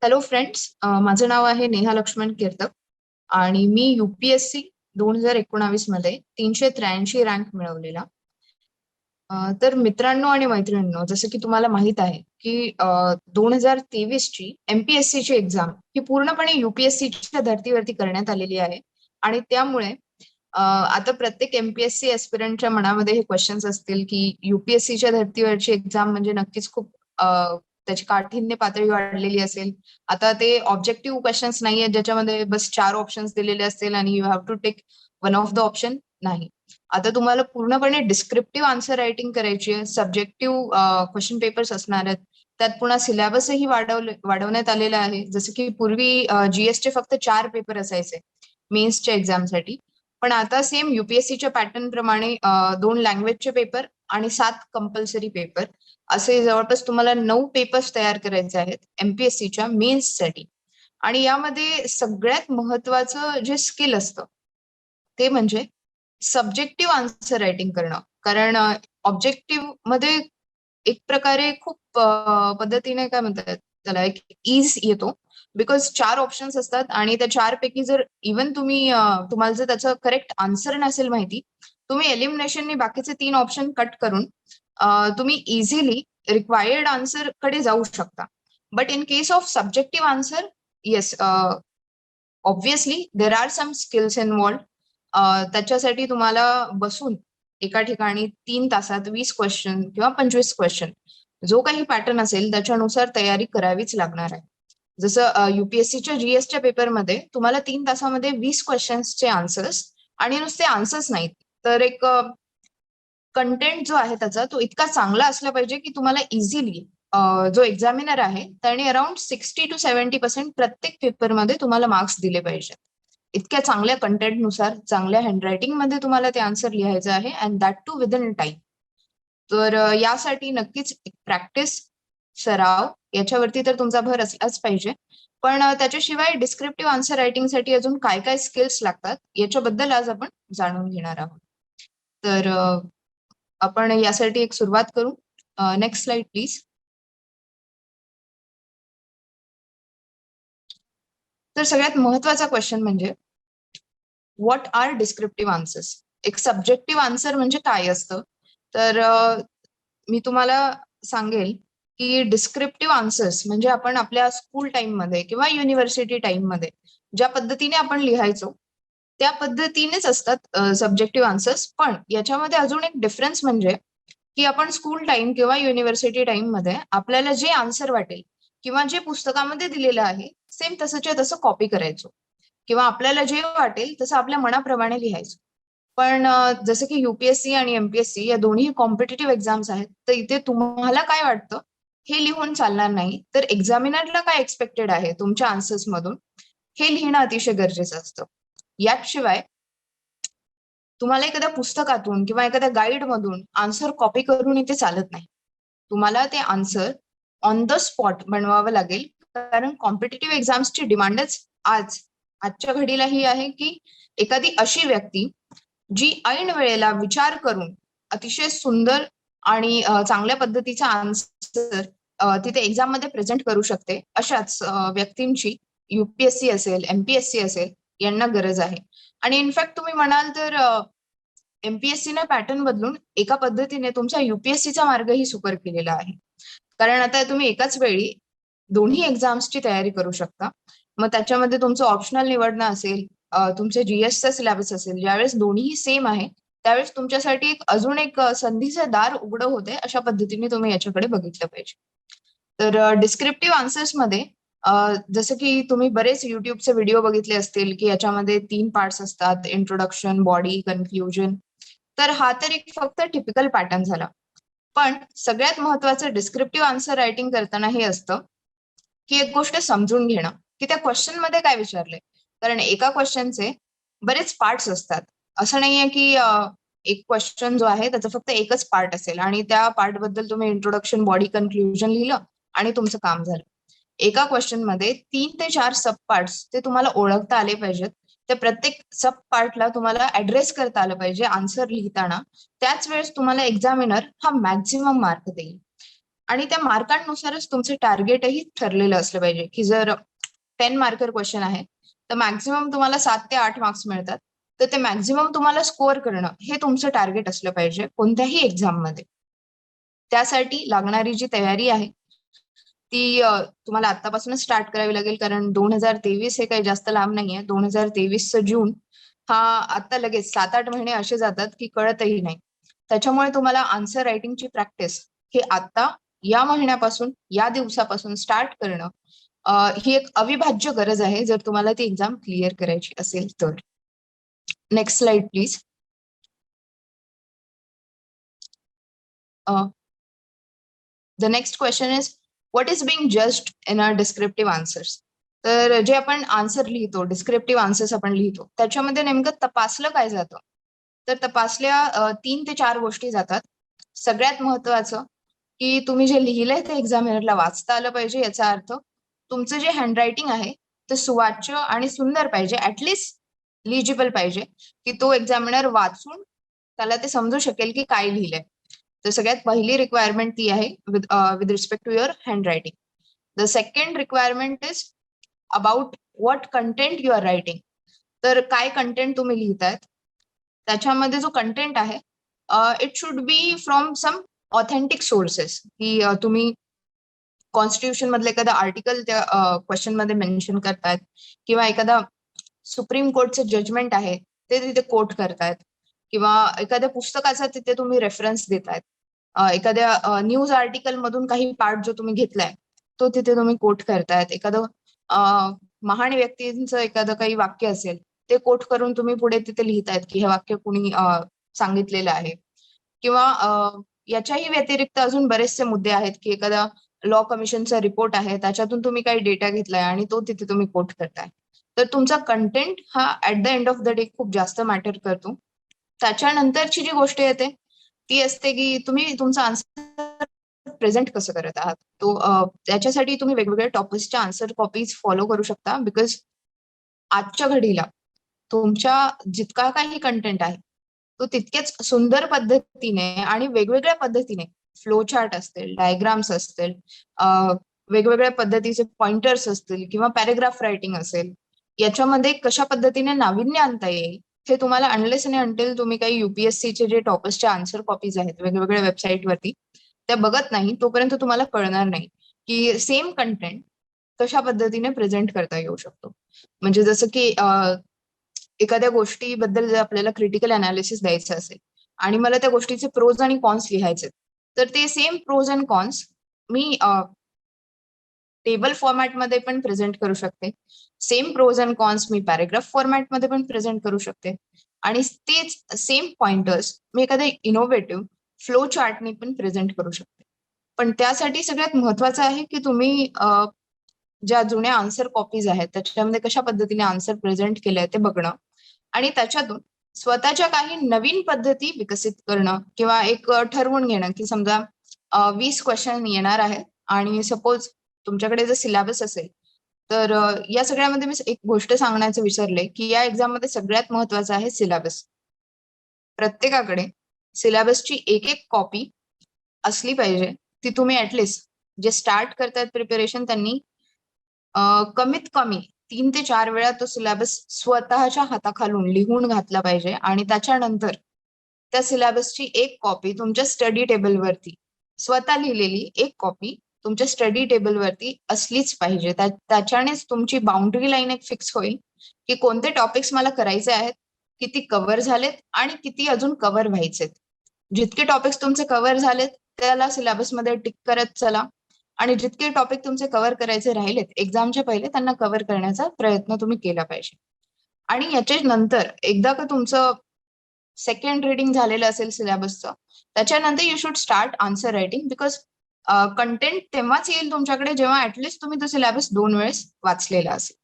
Hello friends, माझं नाव आहे नेहा लक्ष्मण कीर्तक आणि मी UPSC 2019 मध्ये 383 रँक मिळवलेला. तर मित्रांनो आणि मैत्रिणींनो, जसं की तुम्हाला माहित आहे की 2023 ची MPSC ची एक्झाम ही पूर्णपणे UPSCच्या धर्तीवरती करण्यात आलेली आहे आणि त्यामुळे आता प्रत्येक MPSC एस्पिरंटच्या मनामध्ये हे क्वेश्चन्स असतील की UPSCच्या धर्तीवरची एक्झाम म्हणजे नक्कीच खूप त्याची काठिण्य पातळी वाढलेली असेल. आता ते ऑब्जेक्टिव्ह क्वेश्चन्स नाहीये ज्याच्यामध्ये बस 4 ऑप्शन्स दिलेले असतील आणि you have to take one of the option. नाही. आता तुम्हाला पूर्णपणे डिस्क्रिप्टिव्ह आन्सर रायटिंग करायची आहे. सब्जेक्टिव्ह क्वेश्चन पेपर्स असणार आहेत. त्यात पुन्हा सिलेबसही वाढवण्यात आलेला आहे. जसं की पूर्वी GSचे फक्त 4 पेपर असायचे मेन्सच्या एक्झामसाठी. पण आता सेम UPSCच्या पॅटर्न प्रमाणे 2 लँग्वेजचे पेपर आणि 7 कंपल्सरी पेपर असे जवळपास तुम्हाला 9 पेपर्स तयार करायचे आहेत MPSCच्या मेन्ससाठी. आणि यामध्ये सगळ्यात महत्वाचं जे स्किल असतं ते म्हणजे सब्जेक्टिव्ह आन्सर रायटिंग करणं. कारण ऑब्जेक्टिव्ह मध्ये एक प्रकारे खूप पद्धतीने काय म्हणतात त्याला एक इज येतो. बिकॉज 4 ऑप्शन्स असतात आणि त्या 4 पैकी जर इव्हन तुम्हाला जर त्याचं करेक्ट आन्सर नसेल माहिती, तुम्ही एलिमिनेशननी बाकीचे 3 ऑप्शन कट करून तुम्ही इझिली रिक्वायर्ड आन्सर कडे जाऊ शकता. But in case of subjective answer, yes, obviously there are some skills involved. त्याच्यासाठी तुम्हाला बसून एका ठिकाणी 3 तासात 20 क्वेश्चन किंवा 25 क्वेश्चन जो काही पॅटर्न असेल त्याच्यानुसार तयारी करावीच लागणार आहे. जसं UPSCच्या GSच्या पेपरमध्ये तुम्हाला 3 तासामध्ये 20 क्वेश्चन्सचे आन्सर्स आणि नुसते आन्सर्स नाहीत, तर एक कंटेंट जो आहे त्याचा तो इतका चांगला असला पाहिजे की तुम्हाला इझिली जो एक्झामिनर आहे त्याने अराउंड 60 to 70% प्रत्येक पेपरमध्ये तुम्हाला मार्क्स दिले पाहिजेत. इतक्या चांगल्या कंटेंटनुसार चांगल्या हँडरायटिंग मध्ये तुम्हाला ते आन्सर लिहायचं आहे and that too within time. तर यासाठी नक्कीच प्रॅक्टिस, सराव याच्यावरती तर तुमचा भर असलाच पाहिजे. पण त्याच्याशिवाय डिस्क्रिप्टिव्ह आन्सर रायटिंगसाठी अजून काय काय स्किल्स लागतात याच्याबद्दल आज आपण जाणून घेणार आहोत. तर आपण यासाठी एक सुरुवात करू. Next slide please. तर सगळ्यात महत्वाचा क्वेश्चन म्हणजे व्हॉट आर डिस्क्रिप्टिव्ह आन्सर्स. एक सब्जेक्टिव्ह आन्सर म्हणजे काय असतं, तर मी तुम्हाला सांगेल की डिस्क्रिप्टिव्ह आन्सर्स म्हणजे आपण आपल्या स्कूल टाइममध्ये किंवा युनिव्हर्सिटी टाइममध्ये ज्या पद्धतीने आपण लिहायचो त्या पद्धतीनेच असतात सब्जेक्टिव्ह आन्सर्स. पण याच्यामध्ये अजून एक डिफरन्स म्हणजे की आपण स्कूल टाइम किंवा युनिव्हर्सिटी टाइम मध्ये आपल्याला जे आन्सर वाटेल किंवा जे पुस्तकामध्ये दिलेलं आहे सेम तसंच्या तसं कॉपी करायचो किंवा आपल्याला जे वाटेल तसं आपल्या मनाप्रमाणे लिहायचो. पण जसं की UPSC आणि MPSC या दोन्ही कॉम्पिटेटिव्ह एक्झाम्स आहेत, तर इथे तुम्हाला काय वाटतं हे लिहून चालणार नाही, तर एक्झामिनरला काय एक्सपेक्टेड आहे तुमच्या आन्सर्स मधून हे लिहिणं अतिशय गरजेचं असतं. याशिवाय तुम्हाला एखाद्या पुस्तकातून किंवा एखाद्या गाईड मधून आन्सर कॉपी करून इथे चालत नाही. तुम्हाला ते आन्सर ऑन द स्पॉट बनवावं लागेल. कारण कॉम्पिटेटिव्ह एक्झाम्सची डिमांडच आजच्या घडीला ही आहे की एखादी अशी व्यक्ती जी ऐन वेळेला विचार करून अतिशय सुंदर आणि चांगल्या पद्धतीचा आन्सर तिथे एक्झाम मध्ये प्रेझेंट करू शकते, अशाच व्यक्तींची UPSC असेल, MPSC असेल यांना गरज आहे. आणि इनफॅक्ट तुम्ही म्हणाल तर MPSCने पॅटर्न बदलून एका पद्धतीने तुमच्या UPSCचा मार्गही सुकर केलेला आहे. कारण आता तुम्ही एकाच वेळी दोन्ही एक्झाम्सची तयारी करू शकता. मग त्याच्यामध्ये तुमचं ऑप्शनल निवडणं असेल, तुमच्या GSचा सिलेबस असेल, ज्यावेळेस दोन्ही सेम आहे त्यावेळेस तुमच्यासाठी अजून एक संधीचं दार उघडं होते. अशा पद्धतीने तुम्ही याच्याकडे बघितलं पाहिजे. तर डिस्क्रिप्टिव्ह आन्सर्स मध्ये जसं की तुम्ही बरेच युट्यूबचे व्हिडिओ बघितले असतील की याच्यामध्ये 3 पार्ट्स असतात, इंट्रोडक्शन, बॉडी, कन्क्लुजन. तर हा तर एक फक्त टिपिकल पॅटर्न झाला. पण सगळ्यात महत्वाचं डिस्क्रिप्टिव्ह आन्सर रायटिंग करताना हे असतं की एक गोष्ट समजून घेणं की त्या क्वेश्चन मध्ये काय विचारलंय. कारण एका क्वेश्चनचे बरेच पार्ट्स असतात. असं नाहीये की एक क्वेश्चन जो आहे त्याचा फक्त एकच पार्ट असेल आणि त्या पार्ट बद्दल तुम्ही इंट्रोडक्शन, बॉडी, कन्क्लुजन लिहिलं आणि तुमचं काम झालं. एका क्वेश्चन मध्ये 3 ते 4 सब पार्ट्स ते तुम्हाला ओळखता आले पाहिजेत. त्या प्रत्येक सब पार्टला तुम्हाला ऍड्रेस करता आलं पाहिजे आन्सर लिहिताना. त्याच वेळेस तुम्हाला एक्झामिनर हा मॅक्झिमम मार्क देईल. आणि त्या मार्कांनुसारच तुमचं टार्गेटही ठरलेलं असलं पाहिजे, की जर 10 मार्कर क्वेश्चन आहे तर मॅक्झिमम तुम्हाला 7 ते 8 मार्क्स मिळतात. तर ते मॅक्झिमम तुम्हाला स्कोअर करणं हे तुमचं टार्गेट असलं पाहिजे कोणत्याही एक्झाममध्ये. त्यासाठी लागणारी जी तयारी आहे ती तुम्हाला आतापासूनच स्टार्ट करावी लागेल, कारण 2023 हे काही जास्त लांब नाहीये. 2023चं जून हा आता लगेच 7-8 महिने असे जातात की कळतही नाही. त्याच्यामुळे तुम्हाला आन्सर रायटिंगची प्रॅक्टिस हे आता या महिन्यापासून, या दिवसापासून स्टार्ट करणं ही एक अविभाज्य गरज आहे, जर तुम्हाला ती एक्झाम क्लिअर करायची असेल तर. Next slide please. The next question is what is being judged in our descriptive answers. तर जे आपण आन्सर लिहितो, डिस्क्रिप्टिव्ह आन्सर्स आपण लिहितो, त्याच्यामध्ये नेमकं तपासलं काय जातं? तर तपासल्या 3 ते 4 गोष्टी जातात. सगळ्यात महत्वाचं की तुम्ही जे लिहिलंय ते एक्झामिनरला वाचता आलं पाहिजे. याचा अर्थ तुमचं जे हँडरायटिंग आहे ते सुवाच्य आणि सुंदर पाहिजे, ऍटलिस्ट लिजिबल पाहिजे, की तो एक्झामिनर वाचून त्याला ते समजू शकेल की काय लिहिलंय. तर सगळ्यात पहिली रिक्वायरमेंट ती आहे with respect to your handwriting. The second requirement is about what content you are writing. तर काय कंटेंट तुम्ही लिहितायत, त्याच्यामध्ये जो कंटेंट आहे it should be from some authentic sources, की तुम्ही कॉन्स्टिट्यूशन मधलं एखादा आर्टिकल त्या क्वेश्चन मध्ये मेन्शन करतायत, किंवा एखादा सुप्रीम कोर्टचं जजमेंट आहे ते तिथे कोट करतायत, किंवा एखाद्या पुस्तकाचा तिथे तुम्ही रेफरन्स देतायत, एखाद्या न्यूज आर्टिकल मधून काही पार्ट जो तुम्ही घेतलाय तो तिथे तुम्ही कोट करतायत, एखादं महान व्यक्तींचं एखादं काही वाक्य असेल ते कोट करून तुम्ही पुढे तिथे लिहितायत की हे वाक्य कुणी सांगितलेलं आहे. किंवा याच्याही व्यतिरिक्त अजून बरेचसे मुद्दे आहेत, की एखादा लॉ कमिशनचा रिपोर्ट आहे त्याच्यातून तुम्ही काही डेटा घेतलाय आणि तो तिथे तुम्ही कोट करताय. तर तुमचा कंटेंट हा at the end of the day खूप जास्त मॅटर करतो. त्याच्यानंतरची जी गोष्ट येते ती असते की तुम्ही तुमचा आन्सर प्रेझेंट कसं करत आहात. तो त्याच्यासाठी तुम्ही वेगवेगळ्या टॉपिक्सच्या आन्सर कॉपीज फॉलो करू शकता, बिकॉज आजच्या घडीला तुमच्या जितका काही कंटेंट आहे तो तितकेच सुंदर पद्धतीने आणि वेगवेगळ्या पद्धतीने फ्लो चार्ट असतील, डायग्राम्स असतील, वेगवेगळ्या पद्धतीचे पॉइंटर्स असतील, किंवा पॅरेग्राफ रायटिंग असेल, याच्यामध्ये कशा पद्धतीने नाविन्य आणता येईल हे तुम्हाला अनलेस आणि अंटिल तुम्ही काही युपीएससीचे जे टॉपर्सच्या आन्सर कॉपीज आहेत वेगवेगळ्या वेबसाईटवरती त्या बघत नाही तोपर्यंत तुम्हाला कळणार नाही की सेम कंटेंट कशा पद्धतीने प्रेझेंट करता येऊ शकतो. म्हणजे जसं की एखाद्या गोष्टीबद्दल जर आपल्याला क्रिटिकल अनालिसिस द्यायचं असेल आणि मला त्या गोष्टीचे प्रोज आणि कॉन्स लिहायचे, तर ते सेम प्रोज अँड कॉन्स मी टेबल फॉर्मॅटमध्ये पण प्रेझेंट करू शकते. सेम प्रोज अँड कॉन्स मी पॅरेग्राफ फॉर्मॅटमध्ये पण प्रेझेंट करू शकते. आणि तेच सेम पॉइंटर्स मी एखाद्या इनोव्हेटिव्ह फ्लो चार्टने पण प्रेझेंट करू शकते. पण त्यासाठी सगळ्यात महत्वाचं आहे की तुम्ही ज्या जुन्या आन्सर कॉपीज आहेत त्याच्यामध्ये कशा पद्धतीने आन्सर प्रेझेंट केलंय ते बघणं, आणि त्याच्यातून स्वतःच्या काही नवीन पद्धती विकसित करणं, किंवा एक ठरवून घेणं की समजा 20 क्वेश्चन येणार आहेत आणि सपोज तुमच्याकडे जर सिलेबस असेल तर या सगळ्यामध्ये मी एक गोष्ट सांगण्याचं विसरले की या एक्झाम मध्ये सगळ्यात महत्वाचं आहे सिलेबस. प्रत्येकाकडे सिलेबसची एक एक कॉपी असली पाहिजे. ती तुम्ही ऍटलिस्ट जे स्टार्ट करतायत प्रिपरेशन त्यांनी कमीत कमी 3 ते 4 वेळा तो सिलेबस स्वतःच्या हाताखालून लिहून घातला पाहिजे, आणि त्याच्यानंतर त्या सिलेबसची एक कॉपी तुमच्या स्टडी टेबलवरती, स्वतः लिहिलेली एक कॉपी तुमच्या स्टडी टेबलवरती असलीच पाहिजे. त्याच्यानेच तुमची बाउंड्री लाईन एक फिक्स होईल की कोणते टॉपिक्स मला करायचे आहेत, किती कव्हर झालेत आणि किती अजून कव्हर व्हायचेत. जितके टॉपिक्स तुमचे कव्हर झालेत त्याला सिलेबसमध्ये टिक करत चला, आणि जितके टॉपिक तुमचे कव्हर करायचे राहिलेत एक्झामच्या पहिले त्यांना कव्हर करण्याचा प्रयत्न तुम्ही केला पाहिजे. आणि याच्या नंतर एकदा का तुमचं सेकंड रिडिंग झालेलं असेल सिलेबसचं, त्याच्यानंतर you should start answer writing, because content तेव्हाच येईल तुमच्याकडे जेव्हा ऍटलिस्ट तुम्ही तो सिलेबस 2 वेळेस वाचलेला असेल.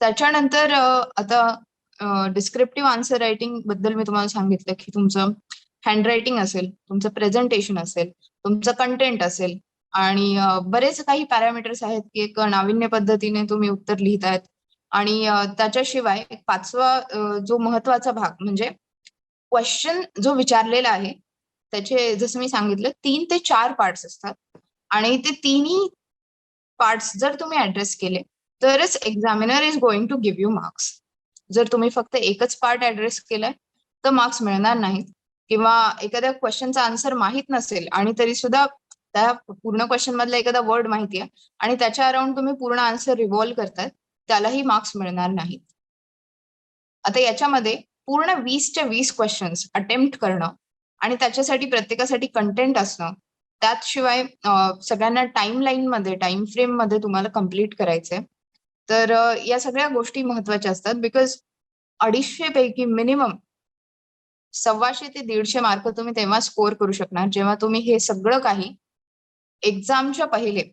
त्याच्यानंतर आता डिस्क्रिप्टिव्ह आन्सर रायटिंग बद्दल मी तुम्हाला सांगितलं की तुमचं हँडरायटिंग असेल, तुमचं प्रेझेंटेशन असेल, तुमचं कंटेंट असेल, आणि बरेच काही पॅरामीटर्स आहेत की एक नाविन्य पद्धतीने तुम्ही उत्तर लिहितायत. आणि त्याच्याशिवाय एक पाचवा जो महत्वाचा भाग म्हणजे क्वेश्चन जो विचारलेला आहे त्याचे जसं मी सांगितलं 3 ते 4 पार्ट्स असतात आणि ते तिन्ही पार्ट्स जर तुम्ही ऍड्रेस केले तरच examiner is going to give you marks. जर तुम्ही फक्त एकच पार्ट ऍड्रेस केलाय तर मार्क्स मिळणार नाहीत, किंवा एखाद्या क्वेश्चनचा आन्सर माहित नसेल आणि तरी सुद्धा त्या पूर्ण क्वेश्चन मधला एखादा वर्ड माहिती आहे आणि त्याच्या अराउंड तुम्ही पूर्ण आन्सर रिव्हॉल्व करताय, त्यालाही मार्क्स मिळणार नाहीत. आता याच्यामध्ये पूर्ण 20 क्वेश्चन्स अटेम्प्ट करणं आणि त्याच्यासाठी प्रत्येकासाठी कंटेंट असणं, त्याशिवाय सगळ्यांना टाइम लाईन मध्ये, टाइम फ्रेम मध्ये तुम्हाला कम्प्लीट करायचंय. तर या सगळ्या गोष्टी महत्वाच्या असतात, बिकॉज 250 पैकी मिनिमम 125 ते 150 मार्क तुम्ही तेव्हा स्कोर करू शकणार जेव्हा तुम्ही हे सगळं काही एक्झामच्या पहिले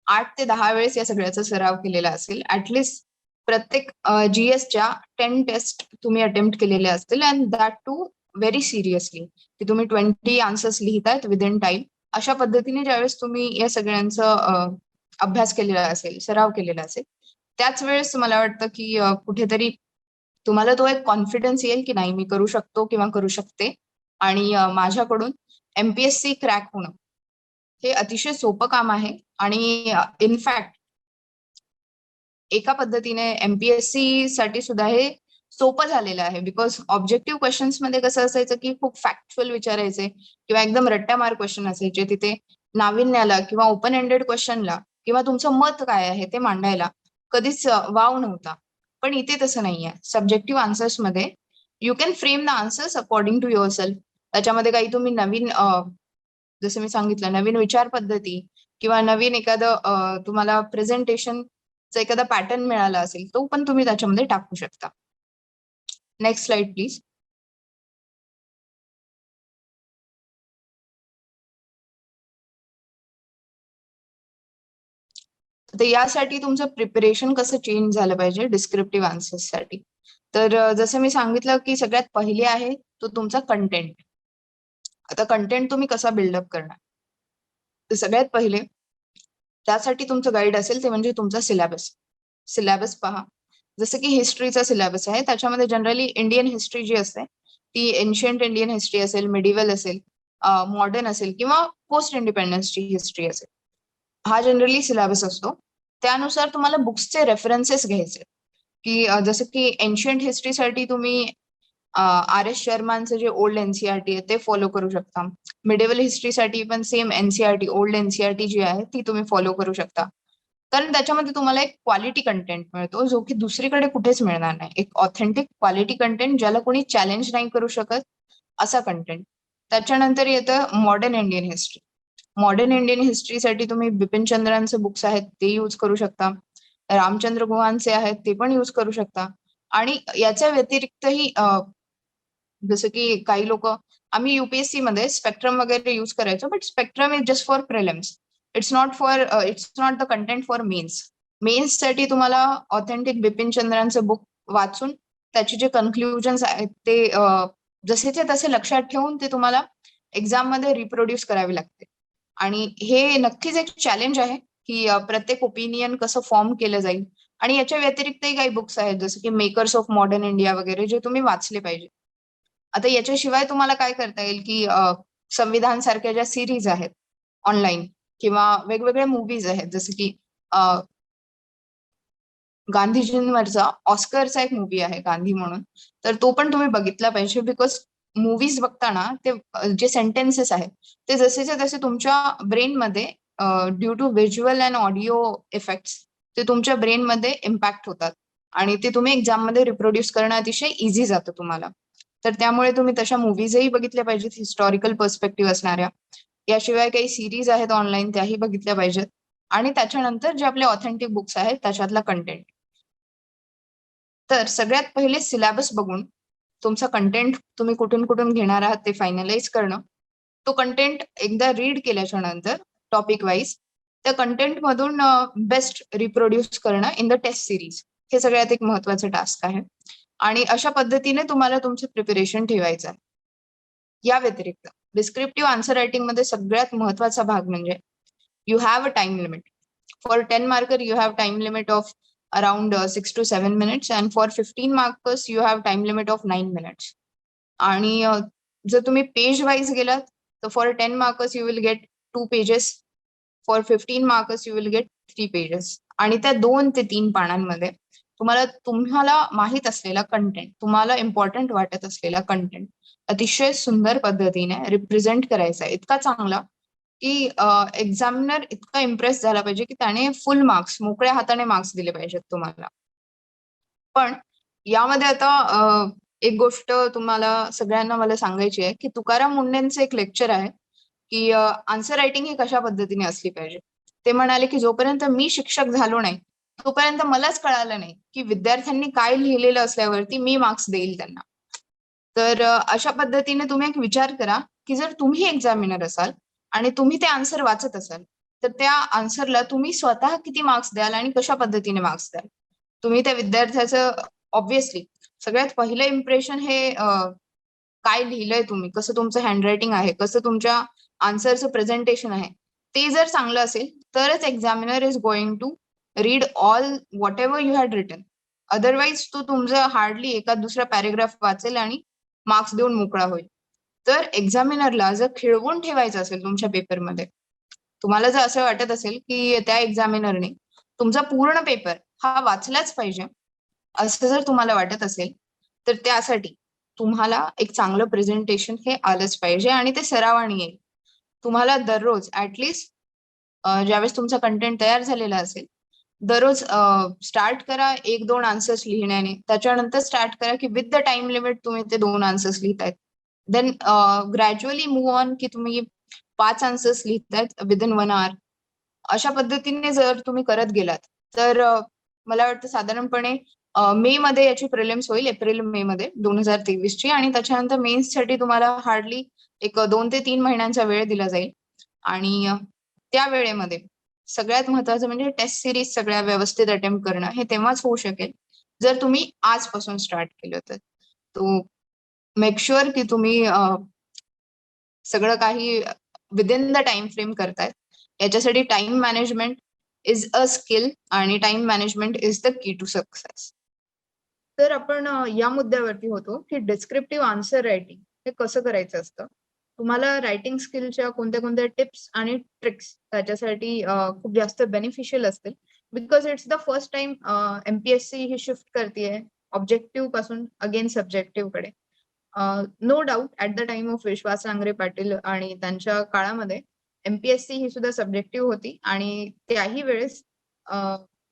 8 ते 10 वेळेस या सगळ्याचा सराव केलेला असेल. ऍटलिस्ट प्रत्येक GSच्या 10 टेस्ट तुम्ही अटेम्प्ट केलेल्या असतील, and that too very seriously, की तुम्ही 20 आन्सर्स लिहितायत विदिन टाइम. अशा पद्धतीने ज्यावेळेस तुम्ही या सगळ्यांचा अभ्यास केलेला असेल, सराव केलेला असेल, त्याच वेळेस मला वाटतं की कुठेतरी तुम्हाला तो एक कॉन्फिडन्स येईल की नाही, मी करू शकतो किंवा करू शकते. आणि माझ्याकडून MPSC क्रॅक होणं हे अतिशय सोपं काम आहे. आणि इनफॅक्ट एका पद्धतीने MPSC साठी सुद्धा हे सोपं झालेलं आहे, बिकॉज ऑब्जेक्टिव्ह क्वेश्चन्स मध्ये कसं असायचं की खूप फॅक्च्युअल विचारायचे किंवा एकदम रट्ट्यामार क्वेश्चन असायचे. तिथे नाविन्याला किंवा ओपन एंडेड क्वेश्चनला किंवा तुमचं मत काय आहे ते मांडायला कधीच वाव नव्हता. पण इथे तसं नाहीये. सब्जेक्टिव्ह आन्सर्स मध्ये you can frame the answers according to yourself. त्याच्यामध्ये काही तुम्ही नवीन, जसं मी सांगितलं, नवीन विचार पद्धती किंवा नवीन एखादं तुम्हाला प्रेझेंटेशनचा एखादा पॅटर्न मिळाला असेल, तो पण तुम्ही त्याच्यामध्ये टाकू शकता. Next slide please. तर यासाठी तुमचं प्रिपरेशन कसं चेंज झालं पाहिजे डिस्क्रिप्टिव्ह आन्सर्ससाठी. तर जसं मी सांगितलं की सगळ्यात पहिले आहे तो तुमचा कंटेंट. आता कंटेंट तुम्ही कसा बिल्डअप करणार, तर सगळ्यात पहिले त्यासाठी तुमचं गाईड असेल ते म्हणजे तुमचा सिलेबस. सिलेबस पहा. जसं की हिस्ट्रीचा सिलेबस आहे, त्याच्यामध्ये जनरली इंडियन हिस्ट्री जी असते ती एन्शियंट इंडियन हिस्ट्री असेल, मिडिवल असेल, मॉडर्न असेल किंवा पोस्ट इंडिपेंडन्सची हिस्ट्री असेल, हा जनरली सिलेबस असतो. त्यानुसार तुम्हाला बुक्सचे रेफरन्सेस घ्यायचे, की जसं की एन्शियंट हिस्ट्रीसाठी तुम्ही RS शर्मांचं जे ओल्ड NCERT आहे ते फॉलो करू शकता. मिडेवल हिस्ट्रीसाठी पण सेम NCERT, ओल्ड NCERT जी आहे ती तुम्ही फॉलो करू शकता. कारण त्याच्यामध्ये तुम्हाला एक क्वालिटी कंटेंट मिळतो जो की दुसरीकडे कुठेच मिळणार नाही. एक ऑथेंटिक क्वालिटी कंटेंट ज्याला कोणी चॅलेंज नाही करू शकत असा कंटेंट. त्याच्यानंतर येतं modern Indian history. Modern Indian हिस्ट्रीसाठी तुम्ही बिपिन चंद्रांचे बुक्स आहेत ते यूज करू शकता. रामचंद्र गुहांचे आहेत ते पण यूज करू शकता. आणि याच्या व्यतिरिक्तही जसं की काही लोक, आम्ही UPSC मध्ये स्पेक्ट्रम वगैरे यूज करायचो, but spectrum is just for prelims. It's not the content for mains. Mains साठी तुम्हाला ऑथेंटिक बिपिन चंद्रांचं बुक वाचून त्याचे जे कन्क्लुजन्स आहेत ते जसेचे तसे लक्षात ठेवून ते तुम्हाला एक्झाम मध्ये रिप्रोड्यूस करावे लागते. आणि हे नक्कीच एक चॅलेंज आहे की प्रत्येक ओपिनियन कसं फॉर्म केलं जाईल. आणि याच्या व्यतिरिक्तही काही बुक्स आहेत जसं की मेकर्स ऑफ मॉडर्न इंडिया वगैरे, जे तुम्ही वाचले पाहिजे. आता याच्याशिवाय तुम्हाला काय करता येईल की संविधान सारख्या ज्या सिरीज आहेत ऑनलाईन किंवा वेगवेगळे मूवीज आहेत, जसं की गांधीजींवरचा ऑस्करचा एक मूवी आहे गांधी म्हणून, तर तो पण तुम्ही बघितला पाहिजे. बिकॉज मूवीज बघताना ते जे सेंटेन्सेस आहेत ते जसेच्या तसे तुमच्या ब्रेनमध्ये due to visual and audio effects ते तुमच्या ब्रेनमध्ये इम्पॅक्ट होतात आणि ते तुम्ही एक्झाम मध्ये रिप्रोड्यूस करणं अतिशय इझी जातं तुम्हाला. तर त्यामुळे तुम्ही तशा मूवीजही बघितल्या पाहिजेत हिस्टॉरिकल पर्स्पेक्टिव्ह असणाऱ्या. याशिवाय काही सिरीज आहेत ऑनलाईन त्याही बघितल्या पाहिजेत. आणि त्याच्यानंतर जे आपले ऑथेंटिक बुक्स आहेत त्याच्यातला कंटेंट. तर सगळ्यात पहिले सिलेबस बघून तुमचा कंटेंट तुम्ही कुठून कुठून घेणार आहात ते फायनलाइज करणं. तो कंटेंट एकदा रीड केल्याच्या नंतर टॉपिक वाईज त्या कंटेंट मधून बेस्ट रिप्रोड्यूस करणं इन द टेस्ट सिरीज, हे सगळ्यात एक महत्वाचं टास्क आहे. आणि अशा पद्धतीने तुम्हाला तुमचं प्रिपरेशन ठेवायचं आहे. या व्यतिरिक्त डिस्क्रिप्टिव्ह आन्सर रायटिंग मध्ये सगळ्यात महत्वाचा भाग म्हणजे you have a time limit. For 10 marker you have time limit of around 6 to 7 minutes, and for 15 markers you have time limit of 9 minutes. आणि जर तुम्ही पेज वाईज गेलात So for 10 markers, you will get 2 pages. For 15 markers, you will get 3 pages. आणि त्या 2 ते 3 पानांमध्ये तुम्हाला माहित असलेला कंटेंट, तुम्हाला इम्पॉर्टंट वाटत असलेला कंटेंट अतिशय सुंदर पद्धतीने रिप्रेझेंट करायचा आहे. इतका चांगला की एक्झामिनर इतका इम्प्रेस झाला पाहिजे की त्याने फुल मार्क्स, मोकळ्या हाताने मार्क्स दिले पाहिजेत तुम्हाला. पण यामध्ये आता एक गोष्ट तुम्हाला सगळ्यांना मला सांगायची आहे की तुकाराम मुंडेंचं एक लेक्चर आहे की आन्सर रायटिंग ही कशा पद्धतीने असली पाहिजे. ते म्हणाले की जोपर्यंत मी शिक्षक झालो नाही तोपर्यंत मलाच कळालं नाही की विद्यार्थ्यांनी काय लिहिलेलं असल्यावरती मी मार्क्स देईल त्यांना. तर अशा पद्धतीने तुम्ही एक विचार करा की जर तुम्ही एक्झामिनर असाल आणि तुम्ही ते आन्सर वाचत असाल तर त्या आन्सरला तुम्ही स्वतः किती मार्क्स द्याल आणि कशा पद्धतीने मार्क्स द्याल. तुम्ही त्या विद्यार्थ्याचं ऑब्व्हियसली सगळ्यात पहिलं इम्प्रेशन हे काय लिहिलंय तुम्ही, कसं तुमचं हँडरायटिंग आहे, कसं तुमच्या आन्सरचं प्रेझेंटेशन आहे, ते जर चांगलं असेल तरच examiner is going to read all whatever you had written. Otherwise तो तुमचं हार्डली एका दुसरा पॅरेग्राफ वाचेल आणि मार्क्स देऊन मोकळा होईल. तर एक्झामिनरला जर खिळवून ठेवायचं असेल तुमच्या पेपरमध्ये, तुम्हाला जर असं वाटत असेल की त्या एक्झामिनरने तुमचा पूर्ण पेपर हा वाचलाच पाहिजे, असं जर तुम्हाला वाटत असेल तर त्यासाठी तुम्हाला एक चांगलं प्रेझेंटेशन हे आलंच पाहिजे आणि ते सरावाने येईल. तुम्हाला दररोज ऍटलिस्ट ज्यावेळेस तुमचा कंटेंट तयार झालेला असेल दररोज स्टार्ट करा 1-2 आन्सर्स लिहिण्याने. त्याच्यानंतर स्टार्ट करा की विथ द टाइम लिमिट तुम्ही ते 2 आन्सर्स लिहितायत. देन ग्रॅज्युअली मूव्ह ऑन की तुम्ही 5 आन्सर्स लिहितायत विदिन 1 आवर. अशा पद्धतीने जर तुम्ही करत गेलात तर मला वाटतं साधारणपणे मे मध्ये याची प्रिलिम्स होईल, एप्रिल-मे मध्ये 2023 ची. आणि त्याच्यानंतर मेन्ससाठी तुम्हाला हार्डली एक 2 ते 3 महिन्यांचा वेळ दिला जाईल. आणि त्या वेळेमध्ये सगळ्यात महत्वाचं म्हणजे टेस्ट सिरीज सगळ्या व्यवस्थित अटेम्प्ट करणं हे तेव्हाच होऊ शकेल जर तुम्ही आजपासून स्टार्ट केलं तर. तो मेक शुअर की तुम्ही सगळं काही विदिन द टाइम फ्रेम करतायत. याच्यासाठी time management is a skill आणि time management is the key to success. तर आपण या मुद्द्यावरती होतो की डिस्क्रिप्टिव्ह आन्सर रायटिंग हे कसं करायचं असतं. तुम्हाला रायटिंग स्किलच्या कोणत्या कोणत्या टिप्स आणि ट्रिक्स त्याच्यासाठी खूप जास्त बेनिफिशियल असतील. Because it's the first time MPSC ही शिफ्ट करतेय ऑब्जेक्टिव्ह पासून अगेन सब्जेक्टिव्ह कडे. No doubt at the time of Vishwas Nangare Patil आणि त्यांच्या काळामध्ये एमपीएससी ही सुद्धा सब्जेक्टिव्ह होती आणि त्याही वेळेस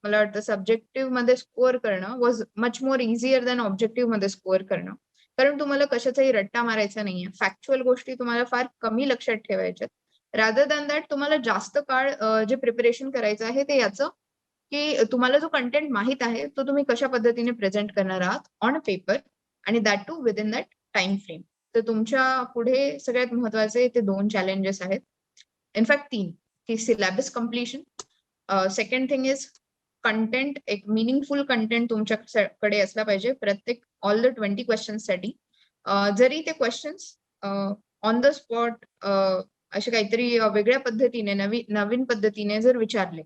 मला वाटतं सब्जेक्टिव्ह मध्ये स्कोअर करणं was much more easier than objective मध्ये स्कोअर करणं. कारण तुम्हाला कशाचाही रट्टा मारायचा नाहीये. फॅक्च्युअल गोष्टी तुम्हाला फार कमी लक्षात ठेवायच्यात. रादर दॅन दॅट तुम्हाला जास्त काळ जे प्रिपरेशन करायचं आहे ते याचं की तुम्हाला जो कंटेंट माहित आहे तो तुम्ही कशा पद्धतीने प्रेझेंट करणार आहात ऑन पेपर आणि that too within that time frame. तर तुमच्या पुढे सगळ्यात महत्वाचे ते 2 चॅलेंजेस आहेत. इनफॅक्ट 3 की syllabus completion. Second thing is content, एक मिनिंगफुल कंटेंट तुमच्याकडे असला पाहिजे प्रत्येक ऑल द 20 क्वेश्चन्ससाठी. जरी ते क्वेश्चन्स ऑन द स्पॉट असे काहीतरी वेगळ्या पद्धतीने नवीन पद्धतीने जर विचारले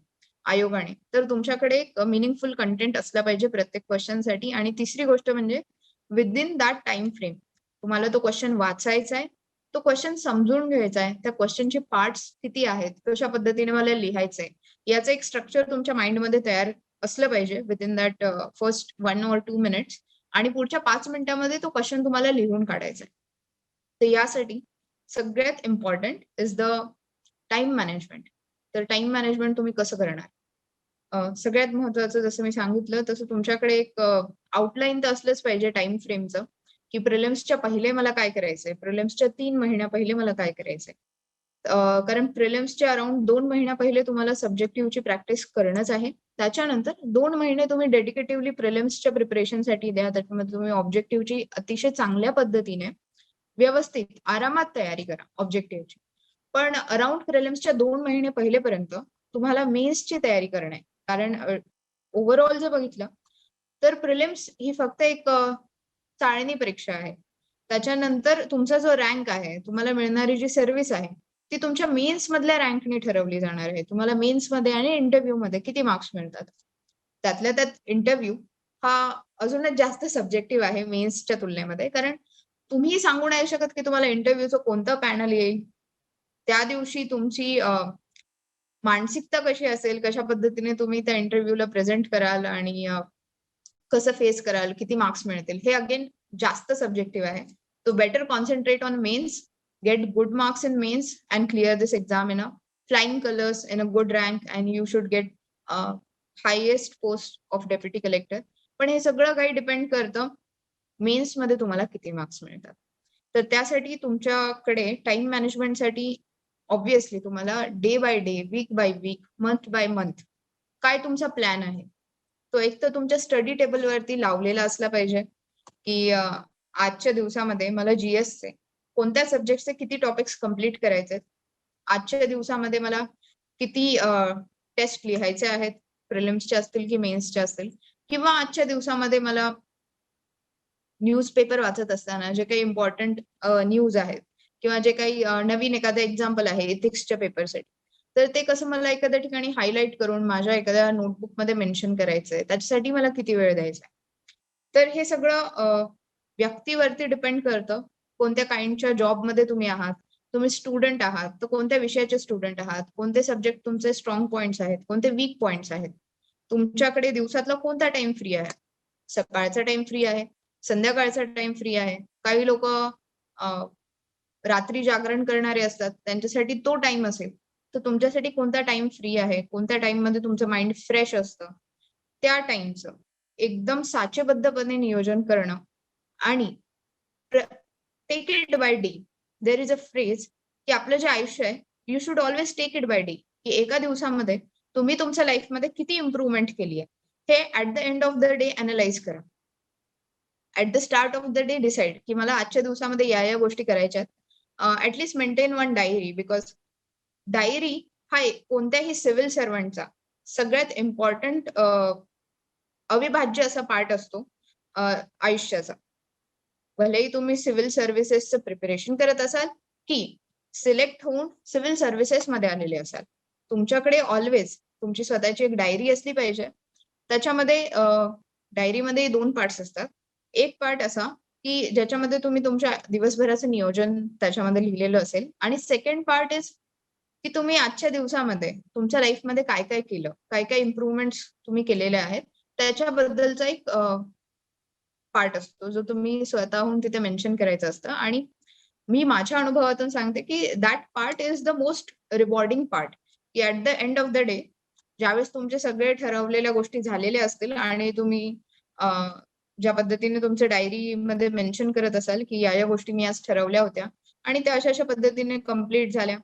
आयोगाने तर तुमच्याकडे एक मिनिंगफुल कंटेंट असला पाहिजे प्रत्येक क्वेश्चनसाठी. आणि तिसरी गोष्ट म्हणजे विदिन दॅट टाइम फ्रेम तुम्हाला तो क्वेश्चन वाचायचा आहे, तो क्वेश्चन समजून घ्यायचा आहे, त्या क्वेश्चनचे पार्ट्स किती आहेत, कशा पद्धतीने मला लिहायचंय याचं एक स्ट्रक्चर तुमच्या माइंडमध्ये तयार असलं पाहिजे within that first 1 or 2 minutes. आणि पुढच्या 5 मिनिटांमध्ये तो क्वेश्चन तुम्हाला लिहून काढायचा आहे. तर यासाठी सगळ्यात important is the time management. तर टाइम मॅनेजमेंट तुम्ही कसं करणार? सगळ्यात महत्वाचं जसं मी सांगितलं तसं तुमच्याकडे एक आउटलाईन तर असलंच पाहिजे टाइम फ्रेमचं की प्रिलिम्सच्या पहिले मला काय करायचंय, प्रिलिम्सच्या 3 महिन्या पहिले मला काय करायचंय. कारण प्रिलिम्सच्या अराउंड 2 महिन्या पहिले तुम्हाला सब्जेक्टिव्हची प्रॅक्टिस करणंच आहे. त्याच्यानंतर 2 महिने तुम्ही डेडिकेटिव्हली प्रिलिम्सच्या प्रिपरेशनसाठी द्या. त्याच्यामध्ये तुम्ही ऑब्जेक्टिव्हची अतिशय चांगल्या पद्धतीने व्यवस्थित आरामात तयारी करा ऑब्जेक्टिव्हची. पण अराउंड प्रिलिम्सच्या 2 महिने पहिलेपर्यंत तुम्हाला मेन्सची तयारी करणं आहे. कारण ओव्हरऑल जर बघितलं तर प्रिलिम्स ही फक्त एक चाळणी परीक्षा आहे. त्याच्यानंतर तुमचा जो रँक आहे, तुम्हाला मिळणारी जी सर्व्हिस आहे ती तुमच्या मेन्स मधल्या रँकने ठरवली जाणार आहे. तुम्हाला मेन्स मध्ये आणि इंटरव्ह्यू मध्ये किती मार्क्स मिळतात. त्यातल्या त्यात इंटरव्ह्यू हा अजूनच जास्त सब्जेक्टिव्ह आहे मेन्सच्या तुलनेमध्ये. कारण तुम्ही सांगू नाही शकत की तुम्हाला इंटरव्ह्यूचं कोणतं पॅनल येईल, त्या दिवशी तुमची मानसिकता कशी असेल, कशा पद्धतीने तुम्ही त्या इंटरव्ह्यूला प्रेझेंट कराल आणि कसं फेस कराल, किती मार्क्स मिळतील, हे अगेन जास्त सब्जेक्टिव्ह आहे. So better concentrate on mains, get good marks in mains and clear this exam in a flying colors in a good rank, and you should get highest post of deputy collector. पण हे सगळं काही depend करतं men's मध्ये तुम्हाला किती marks मिळतात. तर त्यासाठी तुमच्याकडे टाइम मॅनेजमेंटसाठी ऑब्व्हियसली तुम्हाला day by day, week by week, month by month काय तुमचा प्लॅन आहे, तो एक तर तुमच्या स्टडी टेबलवरती लावलेला असला पाहिजे, की आजच्या दिवसामध्ये मला जीएसचे कोणत्या सब्जेक्टचे किती टॉपिक्स कंप्लीट करायचे, आजच्या दिवसामध्ये मला किती टेस्ट लिहायचे आहेत, प्रिलिम्सचे असतील की मेन्सचे असतील, किंवा आजच्या दिवसामध्ये मला न्यूजपेपर वाचत असताना जे काही इम्पॉर्टंट न्यूज आहेत किंवा जे काही नवीन एखादं एक्झाम्पल आहे एथिक्सच्या पेपरसाठी, तर ते कसं मला एखाद्या ठिकाणी हायलाइट करून माझ्या एखाद्या नोटबुकमध्ये मेन्शन करायचंय, त्याच्यासाठी मला किती वेळ द्यायचा आहे. तर हे सगळं व्यक्तीवरती डिपेंड करतं. कोणत्या काइंडच्या जॉबमध्ये तुम्ही आहात, तुम्ही स्टुडंट आहात, तर कोणत्या विषयाचे स्टुडंट आहात, कोणते सब्जेक्ट तुमचे स्ट्रॉंग पॉइंट्स आहेत, कोणते वीक पॉइंट्स आहेत, तुमच्याकडे दिवसातला कोणता टाइम फ्री आहे, सकाळचा टाइम फ्री आहे, संध्याकाळचा टाइम फ्री आहे. काही लोक रात्री जागरण करणारे असतात, त्यांच्यासाठी तो टाइम असेल. तर तुमच्यासाठी कोणता टाइम फ्री आहे, कोणत्या टाइम मध्ये तुमचं माइंड फ्रेश असतं, त्या टाइमचं एकदम साचेबद्धपणे नियोजन करणं आणि take it by day. There is a phrase की आपलं जे आयुष्य आहे, you should always take it by day, की एका दिवसामध्ये तुम्ही तुमच्या लाईफमध्ये किती इम्प्रूव्हमेंट केली आहे, हे at the end of the day analyse करा. At the start of the day decide की मला आजच्या दिवसामध्ये या गोष्टी करायच्या आहेत. At least maintain one diary, because diary हा कोणत्याही सिव्हिल सर्वंटचा सगळ्यात इम्पॉर्टंट अविभाज्य असा पार्ट असतो आयुष्याचा. भलेही तुम्ही सिव्हिल सर्व्हिसेसचं प्रिपरेशन करत असाल की सिलेक्ट होऊन सिव्हिल सर्व्हिसेस मध्ये आलेले असाल, तुमच्याकडे ऑलवेज तुमची स्वतःची एक डायरी असली पाहिजे. त्याच्यामध्ये डायरीमध्ये 2 पार्ट्स असतात. एक पार्ट असा की ज्याच्यामध्ये तुम्ही तुमच्या दिवसभराचं नियोजन त्याच्यामध्ये लिहिलेलं असेल, आणि सेकंड पार्ट इज की तुम्ही आजच्या दिवसामध्ये तुमच्या लाईफमध्ये काय काय केलं, काय काय इम्प्रूव्हमेंट्स तुम्ही केलेल्या आहेत, त्याच्याबद्दलचा एक पार्ट असतो जो तुम्ही स्वतःहून तिथे मेन्शन करायचं असतं. आणि मी माझ्या अनुभवातून सांगते की that part is the most rewarding part, की at the end of the day ज्यावेळेस तुमचे सगळे ठरवलेल्या गोष्टी झालेल्या असतील आणि तुम्ही ज्या पद्धतीने तुमच्या डायरीमध्ये मेन्शन करत असाल की या गोष्टी मी आज ठरवल्या होत्या आणि त्या अशा पद्धतीने कम्प्लीट झाल्या,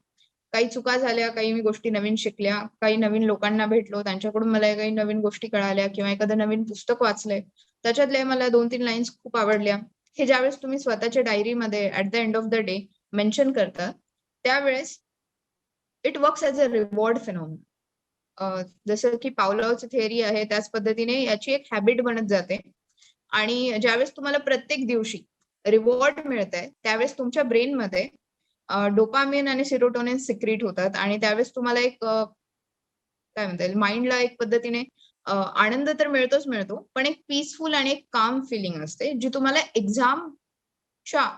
काही चुका झाल्या, काही मी गोष्टी नवीन शिकल्या, काही नवीन लोकांना भेटलो, त्यांच्याकडून मला काही नवीन गोष्टी कळाल्या, किंवा एखादं नवीन पुस्तक वाचलंय, त्याच्यातल्या मला 2-3 लाईन्स खूप आवडल्या. हे ज्यावेळेस तुम्ही स्वतःच्या डायरीमध्ये at the end of the day mention करता, त्यावेळेस it works as a reward phenomena. जसं की पावलोवची थिअरी आहे, त्याच पद्धतीने याची एक हॅबिट बनत जाते. आणि ज्यावेळेस तुम्हाला प्रत्येक दिवशी रिवॉर्ड मिळतंय, त्यावेळेस तुमच्या ब्रेनमध्ये डोपामिन आणि सेरोटोनिन सिक्रीट होतात आणि त्यावेळेस तुम्हाला एक काय म्हणता येईल, माइंडला एक पद्धतीने आनंद तर मिळतोच मिळतो, पण एक पीसफुल आणि एक काम फिलिंग असते, जी तुम्हाला एक्झामच्या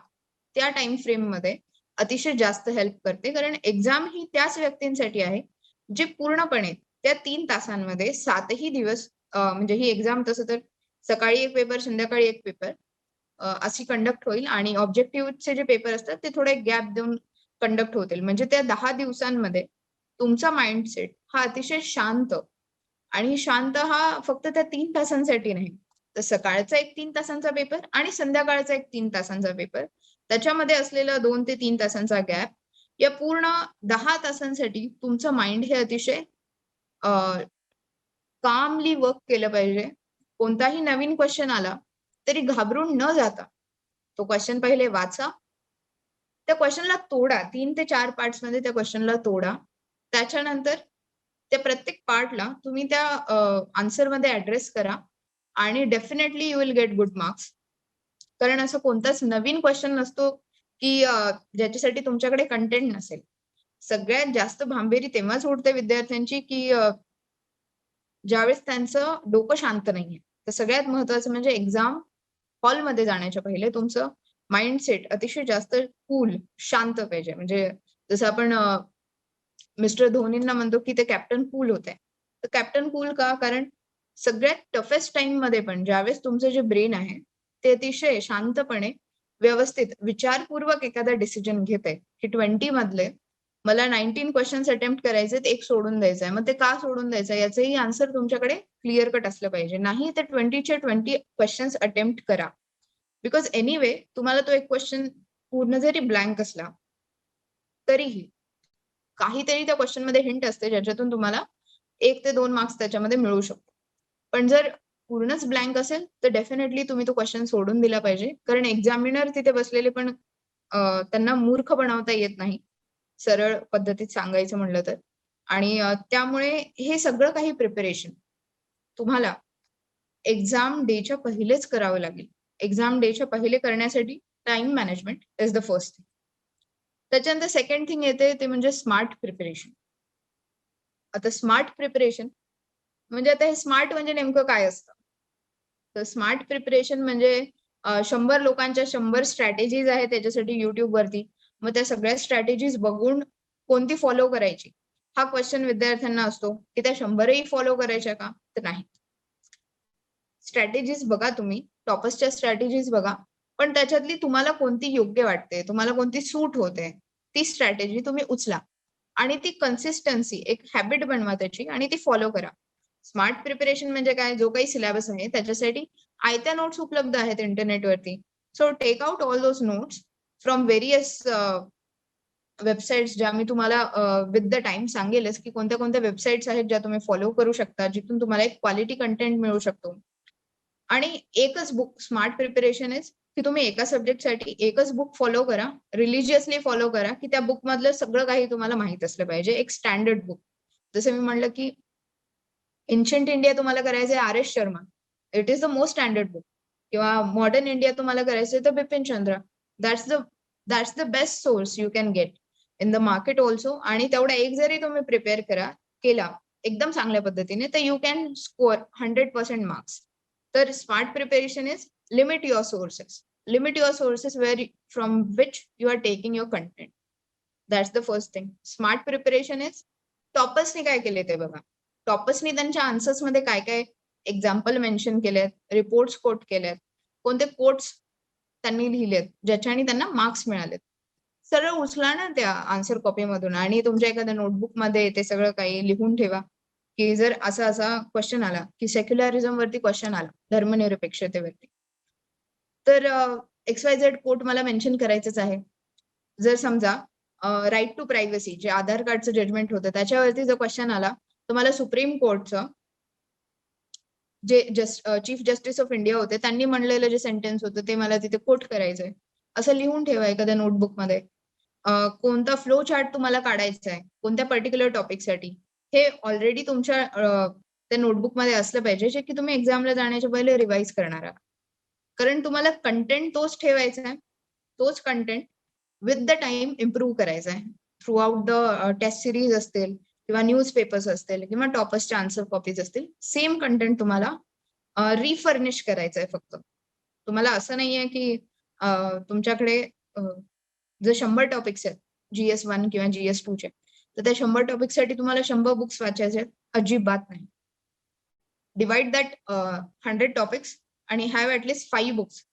त्या टाइम फ्रेम मध्ये अतिशय जास्त हेल्प करते. कारण एक्झाम ही त्याच व्यक्तींसाठी आहे जे पूर्णपणे त्या 3 तासांमध्ये 7ही दिवस म्हणजे ही एक्झाम तसं तर सकाळी एक पेपर, संध्याकाळी एक पेपर अशी कंडक्ट होईल, आणि ऑब्जेक्टिव्हचे जे पेपर असतात ते थोडे गॅप देऊन कंडक्ट होतील. म्हणजे त्या 10 दिवसांमध्ये तुमचा माइंडसेट हा अतिशय शांत, आणि शांत हा फक्त त्या 3 तासांसाठी नाही, तर सकाळचा एक 3 तासांचा पेपर आणि संध्याकाळचा एक 3 तासांचा पेपर, त्याच्यामध्ये असलेला 2 ते 3 तासांचा गॅप, या पूर्ण 10 तासांसाठी तुमचं माइंड हे अतिशय कामली वर्क केलं पाहिजे. कोणताही नवीन क्वेश्चन आला तरी घाबरून न जाता तो क्वेश्चन पहिले वाचा, त्या क्वेश्चनला तोडा, 3 ते 4 पार्ट्समध्ये त्या क्वेश्चनला तोडा. त्याच्यानंतर त्या प्रत्येक पार्टला तुम्ही त्या आन्सरमध्ये ॲड्रेस करा आणि definitely you will get good marks. कारण असं कोणताच नवीन क्वेश्चन नसतो की ज्याच्यासाठी तुमच्याकडे कंटेंट नसेल. सगळ्यात जास्त भांबेरी तेव्हाच उडते विद्यार्थ्यांची की ज्यावेळेस त्यांचं डोकं शांत नाहीये. तर सगळ्यात महत्त्वाचं म्हणजे एक्झाम हॉलमध्ये जाण्याच्या पहिले तुमचं माइंडसेट अतिशय जास्त कूल, शांत पाहिजे. म्हणजे जसं आपण मिस्टर धोनींना म्हणतो की ते कॅप्टन कूल होते. तर कॅप्टन कूल का? कारण सगळ्यात टफेस्ट टाईममध्ये पण ज्यावेळेस तुमचं जे ब्रेन आहे, ते अतिशय शांतपणे, व्यवस्थित, विचारपूर्वक एखादा डिसिजन घेतंय, की 20 मधले मला 19 क्वेशन्स अटेम्प्ट करायचेत, एक सोडून द्यायचा मग ते का सोडून द्यायचं याचंही आन्सर तुमच्याकडे क्लिअर कट असलं पाहिजे. नाही तर 20च्या 20 क्वेशन्स अटेम्प्ट करा. बिकॉज एनिवे तुम्हाला तो एक क्वेशन पूर्ण जरी ब्लँक असला, तरीही काहीतरी त्या क्वेशनमध्ये हिंट असते, ज्याच्यातून तुम्हाला 1 ते 2 मार्क्स त्याच्यामध्ये मिळू शकतो. पण जर पूर्णच ब्लँक असेल, तर डेफिनेटली तुम्ही तो क्वेशन सोडून दिला पाहिजे. कारण एक्झामिनर तिथे बसलेले पण त्यांना मूर्ख बनवता येत नाही, सरळ पद्धतीत सांगायचं म्हणलं तर. आणि त्यामुळे हे सगळं काही प्रिपरेशन तुम्हाला एक्झाम डेच्या पहिलेच करावं लागेल. एक्झाम डेच्या पहिले करण्यासाठी time management is the first thing. त्याच्यानंतर सेकंड थिंग येते ते म्हणजे स्मार्ट प्रिपरेशन. आता स्मार्ट प्रिपरेशन म्हणजे आता हे स्मार्ट म्हणजे नेमकं काय असतं? तर स्मार्ट प्रिपरेशन म्हणजे 100 लोकांच्या 100 स्ट्रॅटेजीज आहेत त्याच्यासाठी YouTubeवरती. मग त्या सगळ्या स्ट्रॅटेजीज बघून कोणती फॉलो करायची? हा क्वेशन विद्यार्थ्यांना असतो, की त्या 100ही फॉलो करायच्या का? तर नाही. स्ट्रॅटेजीज बघा तुम्ही, टॉपर्सच्या स्ट्रॅटेजीज बघा. पण त्याच्यातली तुम्हाला कोणती योग्य वाटते, तुम्हाला कोणती सूट होते, ती स्ट्रॅटेजी तुम्ही उचला. आणि ती कन्सिस्टन्सी एक हॅबिट बनवा त्याची आणि ती फॉलो करा. स्मार्ट प्रिपरेशन म्हणजे काय? जो काही सिलेबस आहे त्याच्यासाठी आयत्या नोट्स उपलब्ध आहेत इंटरनेटवरती. So take out all those notes from various websites ज्या मी तुम्हाला विथ द टाईम सांगेलच, की कोणत्या-कोणत्या वेबसाईट्स आहेत ज्या तुम्ही फॉलो करू शकता, जिथून तुम्हाला एक क्वालिटी कंटेंट मिळू शकतो. आणि एकच बुक स्मार्ट प्रिपरेशन इज की तुम्ही एका सब्जेक्टसाठी एकच बुक फॉलो करा, रिलिजियसली फॉलो करा, की त्या बुकमधलं सगळं काही तुम्हाला माहीत असलं पाहिजे. एक स्टँडर्ड बुक. जसं मी म्हणलं, की एन्शियंट इंडिया तुम्हाला करायचंय R S. Sharma. It is the most standard book. किंवा मॉडर्न इंडिया तुम्हाला करायचंय तर Bipin Chandra. That's the that's the best source you can get in the market also. आणि तेवढा एक जरी तुम्ही प्रिपेअर केला एकदम चांगल्या पद्धतीने, तर यू कॅन स्कोर 100% मार्क्स. तर smart preparation is limit your sources. Limit your sources from which you are taking your content. That's the first thing. Smart preparation is टॉपर्सनी काय केले ते बघा. टॉपर्सनी त्यांच्या आन्सर्समध्ये काय-काय एक्झाम्पल मेन्शन केलेत, रिपोर्ट्स कोट केलेत, कोणते कोट्स त्यांनी लिहिलेत, ज्याच्याने त्यांना मार्क्स मिळालेत. सरळ उचला ना त्या आन्सर कॉपीमधून आणि तुमच्या एखाद्या नोटबुकमध्ये ते सगळं काही लिहून ठेवा, की जर असा-असा क्वेशन आला, की सेक्युलरिझमवरती क्वेशन आला, धर्मनिरपेक्षतेवरती. तर XYZ कोट मला मेन्शन करायचंच आहे. जर समजा राइट टू प्रायव्हसी जे आधार कार्डचं जजमेंट होतं त्याच्यावरती जर क्वेशन आला, तर मला सुप्रीम कोर्टचं जे चीफ जस्टिस ऑफ इंडिया होते त्यांनी म्हणलेलं जे सेंटेन्स होतं ते मला तिथे कोट करायचंय. असं लिहून ठेवा एखाद्या नोटबुकमध्ये. कोणता फ्लो चार्ट तुम्हाला काढायचा आहे, कोणत्या पर्टिक्युलर टॉपिकसाठी. हे ऑलरेडी तुमच्या त्या नोटबुकमध्ये असलं पाहिजे, जे की तुम्ही एक्झामला जाण्याच्या पहिले रिवाईज करणार आहात. कारण तुम्हाला कंटेंट तोच ठेवायचा आहे. तोच content with the time improve करायचा आहे. Throughout the test series असतील किंवा न्यूजपेपर्स असतील किंवा टॉपर्सच्या आन्सर कॉपीज असतील. सेम कंटेंट तुम्हाला रिफर्निश करायचं आहे फक्त. तुम्हाला असं नाहीये की तुमच्याकडे जर 100 टॉपिक्स आहेत GS1 किंवा GS2चे, तर त्या 100 टॉपिकसाठी तुम्हाला 100 बुक्स वाचायचे आहेत, अजिबात नाही. डिव्हाइड दॅट 100 टॉपिक्स आणि have at least 5 books.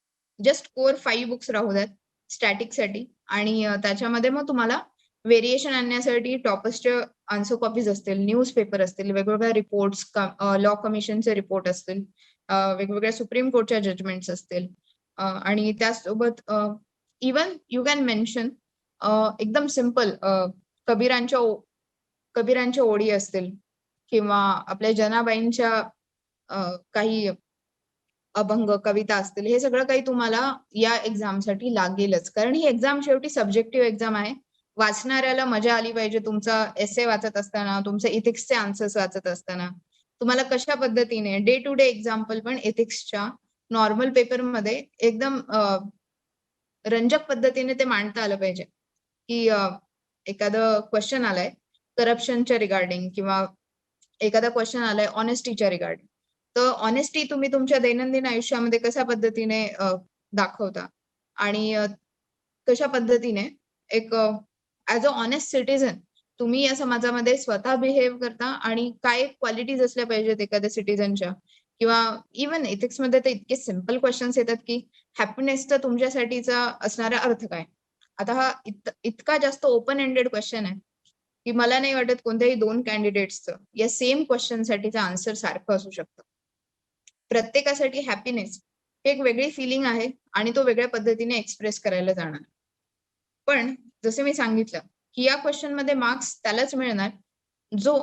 Just core 5 books राहू द्यात स्टॅटिकसाठी आणि त्याच्यामध्ये मग तुम्हाला व्हेरिएशन आणण्यासाठी टॉपर्सचे आन्सर कॉपीज असतील, न्यूजपेपर असतील, वेगवेगळ्या रिपोर्ट्स, लॉ कमिशनचे रिपोर्ट असतील, वेगवेगळ्या सुप्रीम कोर्टच्या जजमेंट्स असतील आणि त्याचसोबत इव्हन यू कॅन मेन्शन एकदम सिंपल कबीरांच्या ओळी असतील किंवा आपल्या जनाबाईंच्या काही अभंग, कविता असतील, हे सगळं काही तुम्हाला या एक्झामसाठी लागेलच. कारण ही एक्झाम शेवटी सब्जेक्टिव्ह एक्झाम आहे. वाचणाऱ्याला मजा आली पाहिजे तुमचा एसे वाचत असताना, तुमचे इथिक्सचे आन्सर्स वाचत असताना. तुम्हाला कशा पद्धतीने डे टू डे एक्झाम्पल पण एथिक्सच्या नॉर्मल पेपरमध्ये एकदम रंजक पद्धतीने ते मांडता आलं पाहिजे, की एखादं क्वेशन आलाय करप्शनच्या रिगार्डिंग किंवा एखादा क्वेशन आलाय ऑनेस्टीच्या रिगार्डिंग. तर ऑनेस्टी तुम्ही तुमच्या दैनंदिन आयुष्यामध्ये कशा पद्धतीने दाखवता आणि कशा पद्धतीने एक ॲज अ ऑनेस्ट सिटिझन तुम्ही या समाजामध्ये स्वतः बिहेव करता आणि काय क्वालिटीज असल्या पाहिजेत एखाद्या सिटिझनच्या किंवा इव्हन एथिक्समध्ये तर इतके सिंपल क्वेश्चन्स येतात की हॅपीनेसचा तुमच्यासाठीचा असणारा अर्थ काय? आता हा इतका जास्त ओपन एंडेड क्वेश्चन आहे, की मला नाही वाटत कोणत्याही 2 कॅन्डिडेट्सचं या सेम क्वेश्चनसाठीचं आन्सर सारखं असू शकतं. प्रत्येकासाठी हॅपीनेस ही एक वेगळी फीलिंग आहे आणि तो वेगळ्या पद्धतीने एक्सप्रेस करायला जाणार. पण जसे मी सांगितलं, की या क्वेश्चनमध्ये मार्क्स त्यालाच मिळणार, जो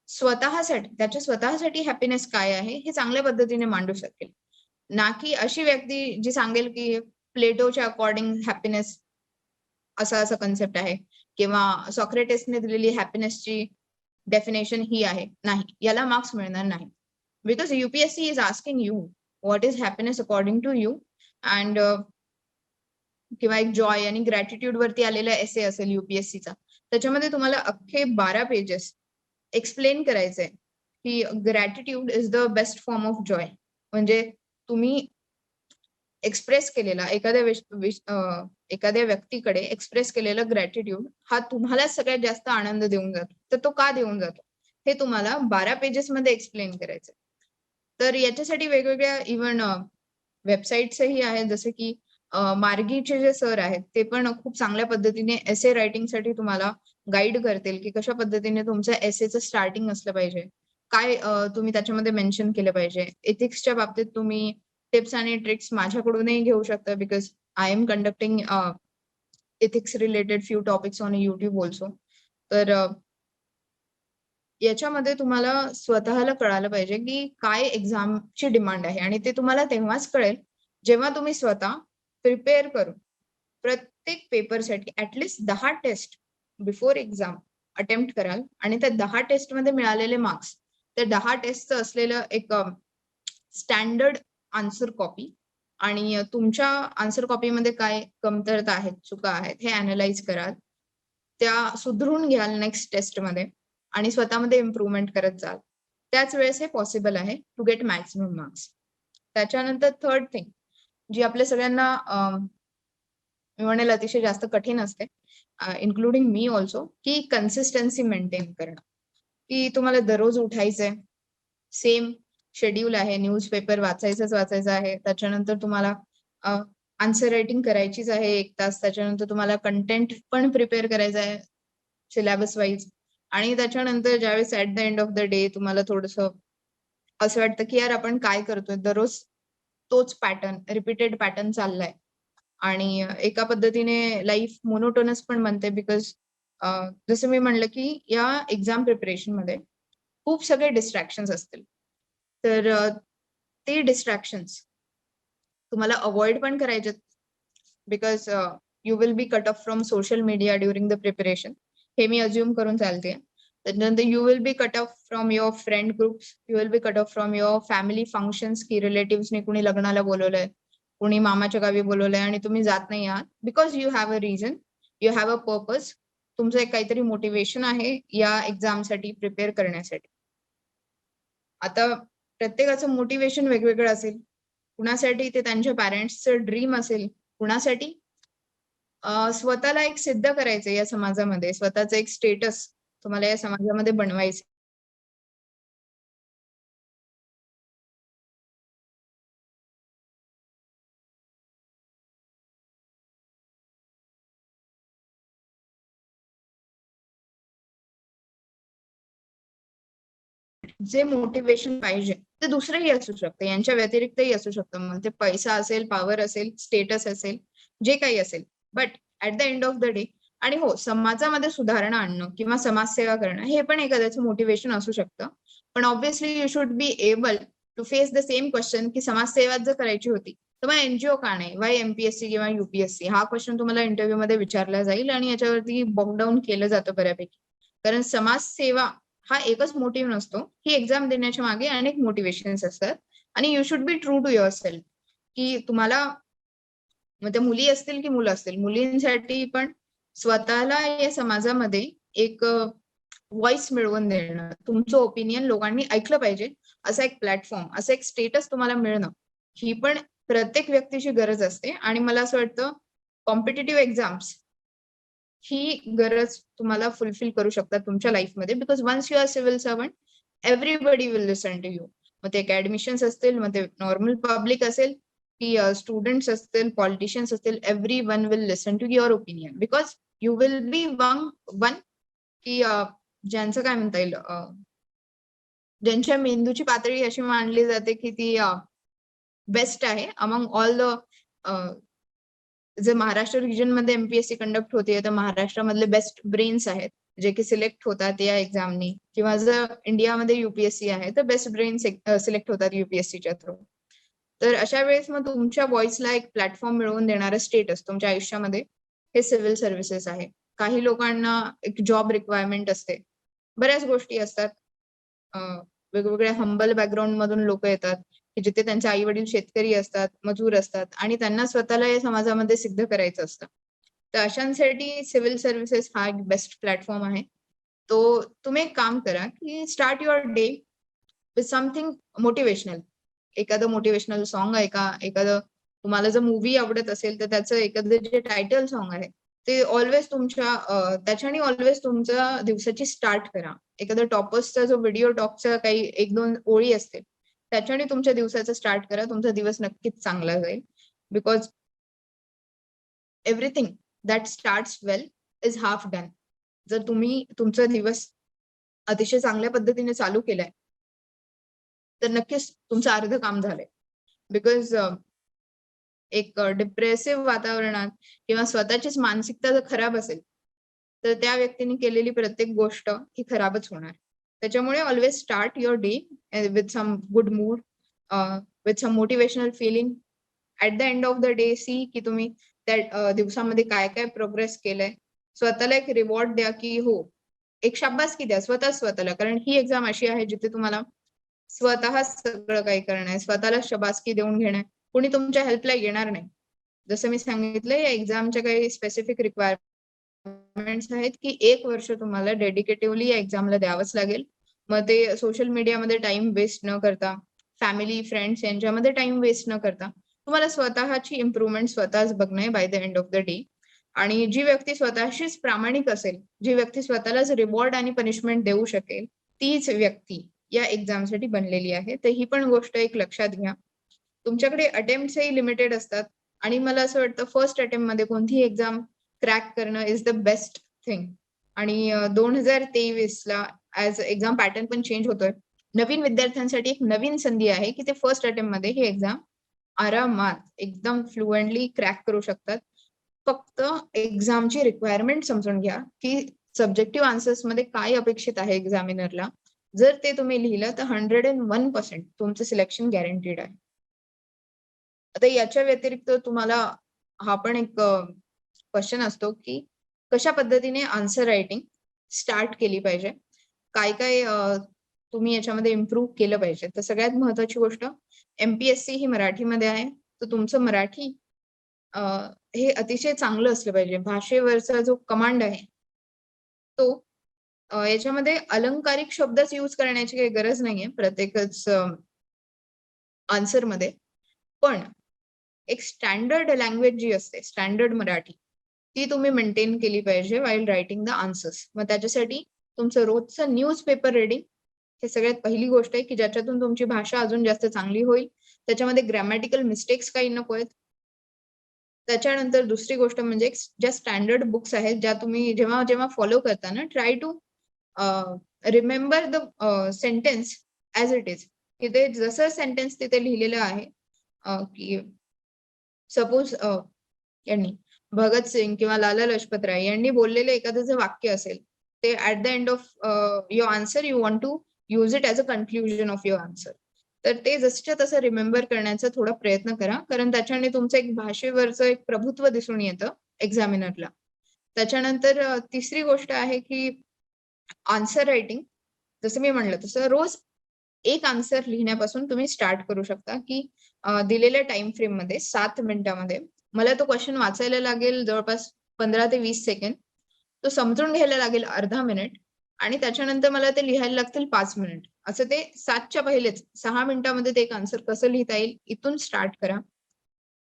स्वतःसाठी त्याच्या स्वतःसाठी हॅपीनेस काय आहे, हे चांगल्या पद्धतीने मांडू शकेल. ना की अशी व्यक्ती जी सांगेल, की प्लेटोच्या अकॉर्डिंग हॅपीनेस असा-असा कन्सेप्ट आहे किंवा सॉक्रेटिसने दिलेली हॅपीनेसची डेफिनेशन ही आहे. नाही, याला मार्क्स मिळणार नाही. Because UPSC is asking you, what is happiness according to you and किंवा एक जॉय आणि ग्रॅटिट्यूड वरती आलेला एसे असेल यू-पी-एस-सीचा. त्याच्यामध्ये तुम्हाला अख्खे 12 पेजेस एक्सप्लेन करायचंय, की gratitude is the best form of Joy. म्हणजे तुम्ही एक्सप्रेस केलेला एखाद्या व्यक्तीकडे एक्सप्रेस केलेला ग्रॅटिट्यूड हा तुम्हालाच सगळ्यात जास्त आनंद देऊन जातो. तर तो का देऊन जातो? हे तुम्हाला 12 पेजेसमध्ये एक्सप्लेन करायचंय. तर याच्यासाठी वेगवेगळ्या इव्हन वेबसाईट्सही आहेत जसे की मार्गीचे जे सर आहेत, ते पण खूप चांगल्या पद्धतीने एसे रायटिंगसाठी तुम्हाला गाईड करतील, की कशा पद्धतीने तुमच्या एसेचं स्टार्टिंग असलं पाहिजे. काय तुम्ही त्याच्यामध्ये मेन्शन केलं पाहिजे. एथिक्सच्या बाबतीत तुम्ही टिप्स आणि ट्रिक्स माझ्याकडूनही घेऊ शकता because I am conducting ethics related few topics on YouTube also. तर याच्यामध्ये तुम्हाला स्वतःला कळालं पाहिजे, की काय एक्झामची डिमांड आहे आणि ते तुम्हाला तेव्हाच कळेल, जेव्हा तुम्ही स्वतः प्रिपेअर करून प्रत्येक पेपरसाठी at least 10 test before exam attempt कराल आणि त्या 10 टेस्टमध्ये मिळालेले मार्क्स, त्या 10 टेस्टचं असलेलं एक स्टँडर्ड आन्सर कॉपी आणि तुमच्या आन्सर कॉपीमध्ये काय कमतरता आहेत, चुका आहेत, हे अॅनलाईज कराल. त्या सुधरून घ्याल नेक्स्ट टेस्टमध्ये आणि स्वतःमध्ये इम्प्रूव्हमेंट करत जाल. त्याच वेळेस हे पॉसिबल आहे टू गेट मॅक्सिमम मार्क्स. त्याच्यानंतर थर्ड थिंग जी आपल्या सगळ्यांना मी म्हणेल अतिशय जास्त कठीण असते, इन्क्लुडिंग मी अल्सो, की कन्सिस्टन्सी मेंटेन करणं. की तुम्हाला दररोज उठायचंय, सेम शेड्यूल आहे, न्यूजपेपर वाचायचंच वाचायचं आहे. त्याच्यानंतर तुम्हाला आन्सर रायटिंग करायचीच आहे 1 तास. त्याच्यानंतर तुम्हाला कंटेंट पण प्रिपेअर करायचं आहे सिलेबस वाईज आणि त्याच्यानंतर ज्यावेळेस at the end of the day तुम्हाला थोडंसं असं वाटतं, की यार आपण काय करतोय? दररोज तोच पॅटर्न, रिपीटेड पॅटर्न चाललाय आणि एका पद्धतीने लाईफ मोनोटोनस पण बनते बिकॉज जसं मी म्हणलं, की या एक्झाम प्रिपरेशनमध्ये खूप सगळे डिस्ट्रॅक्शन्स असतील. तर ते डिस्ट्रॅक्शन्स तुम्हाला अव्हॉइड पण करायचेत because you will B cut off from social media during the preparation. हे मी अज्युम करून चालतेय. त्याच्यानंतर you will B cut off from your friend groups, you will B cut off from your family functions की रिलेटिव्हजनी कुणी लग्नाला बोलवलंय, कुणी मामाच्या गावी बोलवलंय आणि तुम्ही जात नाही आहात because you have a reason, you have a purpose. तुमचं एक काहीतरी मोटिव्हेशन आहे या एक्झामसाठी प्रिपेअर करण्यासाठी. आता प्रत्येकाचं मोटिव्हेशन वेगवेगळं असेल. कुणासाठी ते त्यांच्या पॅरेंट्सचं ड्रीम असेल, कुणासाठी स्वतःला एक सिद्ध करायचंय या समाजामध्ये, स्वतःचं एक स्टेटस तुम्हाला या समाजामध्ये बनवायचं. जे मोटिव्हेशन पाहिजे, ते दुसरंही असू शकतं. यांच्या व्यतिरिक्तही असू शकतं. मग ते पैसा असेल, पॉवर असेल, स्टेटस असेल, जे काही असेल. But at the end of the day आणि हो, समाजामध्ये सुधारणा आणणं किंवा समाजसेवा करणं हे पण एखाद्याचं मोटिव्हेशन असू शकतं. पण obviously you should be able to face the same question की समाजसेवा जर करायची होती, तर मग एन का नाही? व्हाय एम-पी-एस-सी किंवा यू-पी-एस-सी? हा क्वेश्चन तुम्हाला इंटरव्ह्यूमध्ये विचारला जाईल आणि याच्यावरती बॉक डाउन केलं जातं बऱ्यापैकी. कारण समाजसेवा हा एकच मोटिव्ह नसतो. ही एक्झाम देण्याच्या मागे अनेक मोटिव्हेशन्स असतात आणि you should be true to yourself, की तुम्हाला मग त्या मुली असतील की मुलं असतील, मुलींसाठी पण स्वतःला या समाजामध्ये एक व्हॉईस मिळवून देणं, तुमचं ओपिनियन लोकांनी ऐकलं पाहिजे, असा एक प्लॅटफॉर्म, असं एक स्टेटस तुम्हाला मिळणं, ही पण प्रत्येक व्यक्तीची गरज असते आणि मला असं वाटतं कॉम्पिटिटिव्ह एक्झाम्स ही गरज तुम्हाला फुलफिल करू शकता तुमच्या लाईफमध्ये. Because once you are civil servant, everybody will listen to you. मग ते अकॅडमिशियन्स असतील, मग ते नॉर्मल पब्लिक असेल, की स्टुडंट्स असतील, पॉलिटिशियन्स असतील, every one will listen to your opinion. Because you will be one की ज्यांचं काय म्हणता येईल, ज्यांच्या मेंदूची पातळी अशी मानली जाते की ती बेस्ट आहे अमंग ऑल द. जर महाराष्ट्र रिजन मध्ये एमपीएससी कंडक्ट होते तर महाराष्ट्रामधले बेस्ट ब्रेन्स आहेत जे की सिलेक्ट होतात या एक्झामनी, किंवा जर इंडियामध्ये युपीएससी आहे तर बेस्ट ब्रेन सिलेक्ट होतात युपीएससीच्या थ्रू. तर अशा वेळेस मग तुमच्या व्हॉइसला एक प्लॅटफॉर्म मिळवून देणारं स्टेटस तुमच्या आयुष्यामध्ये हे सिव्हिल सर्व्हिसेस आहे. काही लोकांना एक जॉब रिक्वायरमेंट असते, बऱ्याच गोष्टी असतात. वेगवेगळ्या हंबल बॅकग्राऊंड मधून लोक येतात की जिथे त्यांचे आई वडील शेतकरी असतात, मजूर असतात आणि त्यांना स्वतःला या समाजामध्ये सिद्ध करायचं असतं. तर अशांसाठी सिव्हिल सर्व्हिसेस हा एक बेस्ट प्लॅटफॉर्म आहे. तो तुम्ही एक काम करा की start your day with something motivational. एखादं मोटिवेशनल सॉन्ग ऐका, एखादं तुम्हाला जर मूवी आवडत असेल तर त्याचं एखादं जे टायटल सॉन्ग आहे ते ऑलवेज तुमच्या त्याच्याने ऑलवेज तुमच्या दिवसाची स्टार्ट करा. एखादा टॉपर्सचा जो व्हिडिओ टॉकचा काही 1-2 ओळी असते त्याच्याने तुमच्या दिवसाचा स्टार्ट करा. तुमचा दिवस नक्कीच चांगला जाईल. Because everything that starts well is half done. जर तुम्ही तुमचा दिवस अतिशय चांगल्या पद्धतीने चालू केलाय तर नक्कीच तुमचं अर्ध काम झालंय. बिकॉज एक डिप्रेसिव्ह वातावरणात किंवा स्वतःचीच मानसिकता जर खराब असेल तर त्या व्यक्तीने केलेली प्रत्येक गोष्ट ही खराबच होणार. त्याच्यामुळे always start your day with some good mood, with some motivational feeling. At the end of the day see की तुम्ही त्या दिवसामध्ये काय काय प्रोग्रेस केलंय. स्वतःला एक रिवॉर्ड द्या की हो, एक शाबासकी द्या स्वतःला. कारण ही एक्झाम अशी आहे जिथे तुम्हाला स्वतः सगळं काही करणं आहे, स्वतःला शबासकी देऊन घेणं आहे. कोणी तुमच्या हेल्पला येणार नाही. जसं मी सांगितलं या एक्झामच्या काही स्पेसिफिक रिक्वायरमेंट्स आहेत की 1 वर्ष तुम्हाला डेडिकेटिव्हली या एक्झामला द्यावंच लागेल. मग ते सोशल मीडियामध्ये टाइम वेस्ट न करता, फॅमिली फ्रेंड्स यांच्यामध्ये टाइम वेस्ट न करता तुम्हाला स्वतःची इम्प्रुव्हमेंट स्वतःच बघणं आहे by the end of the day. आणि जी व्यक्ती स्वतःशीच प्रामाणिक असेल, जी व्यक्ती स्वतःलाच रिवॉर्ड आणि पनिशमेंट देऊ शकेल, तीच व्यक्ती या एक्झामसाठी बनलेली आहे. तर ही पण गोष्ट एक लक्षात घ्या. तुमच्याकडे अटेम्प्ट्सही लिमिटेड असतात आणि मला असं वाटतं फर्स्ट अटेम्प्ट मध्ये कोणतीही एक्झाम क्रॅक करणं इज द बेस्ट थिंग. आणि 2023ला ऍज एक्झाम पॅटर्न पण चेंज होतोय. नवीन विद्यार्थ्यांसाठी एक नवीन संधी आहे की ते फर्स्ट अटेम्प्ट मध्ये ही एक्झाम आरामात एकदम फ्लुएंटली क्रॅक करू शकतात. फक्त एक्झामची रिक्वायरमेंट समजून घ्या की सब्जेक्टिव्ह आन्सर्स मध्ये काय अपेक्षित आहे एक्झामिनरला. जर ते तुम्ही लिहिलं तर 101% तुमचं सिलेक्शन गॅरंटीड आहे. आता याच्या व्यतिरिक्त तुम्हाला हा पण एक क्वेश्चन असतो की कशा पद्धतीने आन्सर रायटिंग स्टार्ट केली पाहिजे, काय काय तुम्ही याच्यामध्ये इम्प्रूव्ह केलं पाहिजे. तर सगळ्यात महत्वाची गोष्ट, एमपीएससी ही मराठीमध्ये आहे तर तुमचं मराठी हे अतिशय चांगलं असलं पाहिजे. भाषेवरचा जो कमांड आहे तो याच्यामध्ये अलंकारिक शब्दच यूज करण्याची काही गरज नाहीये प्रत्येकच आन्सरमध्ये. पण एक स्टँडर्ड लँग्वेज जी असते, स्टँडर्ड मराठी, ती तुम्ही मेंटेन केली पाहिजे वाईल रायटिंग द आन्सर्स. मग त्याच्यासाठी तुमचं रोजचं न्यूजपेपर रीडिंग हे सगळ्यात पहिली गोष्ट आहे की ज्याच्यातून तुमची भाषा अजून जास्त चांगली होईल. त्याच्यामध्ये ग्रॅमॅटिकल मिस्टेक्स काही नको आहेत. त्याच्यानंतर दुसरी गोष्ट म्हणजे ज्या स्टँडर्ड बुक्स आहेत ज्या तुम्ही जेव्हा जेव्हा फॉलो करता ना, try to remember the sentence as it is. की ते जसं सेंटेन्स तिथे लिहिलेलं आहे की सपोज यांनी भगतसिंग किंवा लाला लजपत राय यांनी बोललेलं एखादं जर वाक्य असेल, ते at the end of your answer you want to use it as a conclusion of your answer. तर ते जसंच्या तसं रिमेंबर करण्याचा थोडा प्रयत्न करा. कारण त्याच्याने तुमचं एक भाषेवरचं एक प्रभुत्व दिसून येतं एक्झामिनरला. त्याच्यानंतर तिसरी गोष्ट आहे की आन्सर रायटिंग. जसं मी म्हणलं तसं रोज एक आन्सर लिहिण्यापासून तुम्ही स्टार्ट करू शकता की दिलेल्या टाइम फ्रेम मध्ये 7 मिनिटामध्ये मला तो क्वेश्चन वाचायला लागेल जवळपास 15 ते 20 सेकंड, तो समजून घ्यायला लागेल अर्धा मिनिट आणि त्याच्यानंतर मला ते लिहायला लागतील 5 मिनिट. असं ते 7च्या पहिलेच 6 मिनिटामध्ये ते एक आन्सर कसं लिहिता येईल इथून स्टार्ट करा.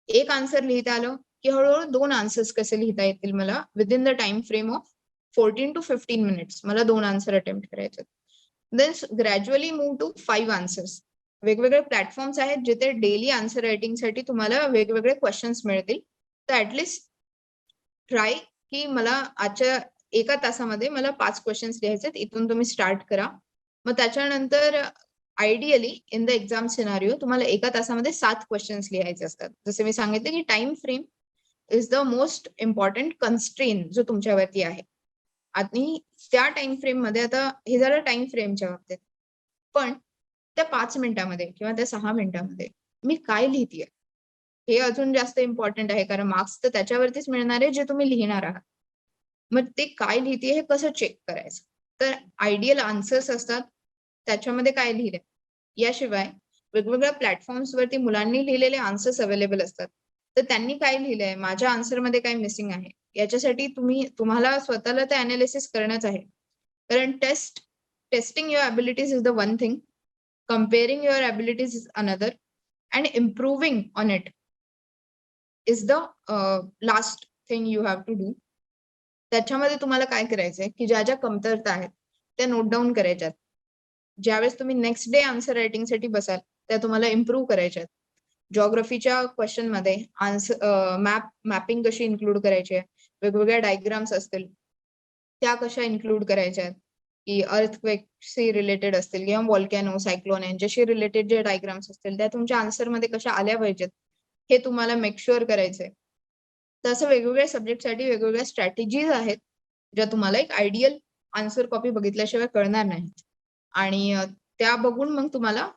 एक आन्सर लिहिता आलं की हळूहळू 2 आन्सर्स कसे लिहिता येतील मला within the time frame of 14 to 15 minutes मला 2 आन्सर अटेम्प्ट करायचे. Then gradually move to 5 answers. वेगवेगळे प्लॅटफॉर्म्स आहेत जिथे डेली आन्सर रायटिंगसाठी तुम्हाला वेगवेगळे क्वेश्चन्स मिळतील. तर ॲटलीस्ट ट्राय की मला आजच्या एका तासामध्ये मला 5 क्वेश्चन्स लिहायचे आहेत. इथून तुम्ही स्टार्ट करा. मग त्याच्यानंतर ideally in the exam scenario तुम्हाला एका तासामध्ये 7 क्वेश्चन्स लिहायचे असतात. जसे मी सांगितले की time frame is the most important constraint जो तुमच्यावरती आहे. आणि त्या टाइम फ्रेममध्ये आता हे झालं टाइम फ्रेमच्या बाबतीत. पण त्या 5 मिनिटामध्ये किंवा त्या 6 मिनिटामध्ये मी काय लिहितेय? हे अजून जास्त इम्पॉर्टंट आहे कारण मार्क्स तर त्याच्यावरतीच मिळणार आहे जे तुम्ही लिहिणार आहात. मग ते काय लिहितेय हे कसं चेक करायचं? तर आयडियल आन्सर्स असतात, त्याच्यामध्ये काय लिहिलंय? याशिवाय वेगवेगळ्या प्लॅटफॉर्म्सवरती मुलांनी लिहिलेले आन्सर्स अवेलेबल असतात. तर त्यांनी काय लिहिलंय? माझ्या आन्सरमध्ये काय मिसिंग आहे? याच्यासाठी तुम्हाला स्वतःला ते एनालिसिस करणंच आहे. कारण testing your abilities is the one thing, comparing your abilities is another and improving on it is the last thing you have to do. त्याच्यामध्ये तुम्हाला काय करायचंय, की ज्या ज्या कमतरता आहेत, त्या नोट डाउन करायच्यात. ज्यावेळेस तुम्ही नेक्स्ट डे आन्सर रायटिंगसाठी बसाल, त्या तुम्हाला इम्प्रूव्ह करायच्या आहेत. जिओग्राफीच्या क्वेश्चनमध्ये मॅपिंग कशी इन्क्लूड करायची आहे, वेगवेगळ्या डायग्राम्स असतील, त्या कशा इन्क्लूड करायच्या आहेत, की अर्थक्वेकशी रिलेटेड असतील किंवा व्हॉल्कॅनो, सायक्लोन यांच्याशी रिलेटेड जे डायग्राम्स असतील, त्या तुमच्या आन्सरमध्ये कशा आल्या पाहिजेत, हे तुम्हाला मेक शुअर करायचंय. तर असं वेगवेगळ्या सब्जेक्टसाठी वेगवेगळ्या स्ट्रॅटेजीज आहेत, ज्या तुम्हाला एक आयडियल आन्सर कॉपी बघितल्याशिवाय कळणार नाहीत. आणि त्या बघून मग तुम्हाला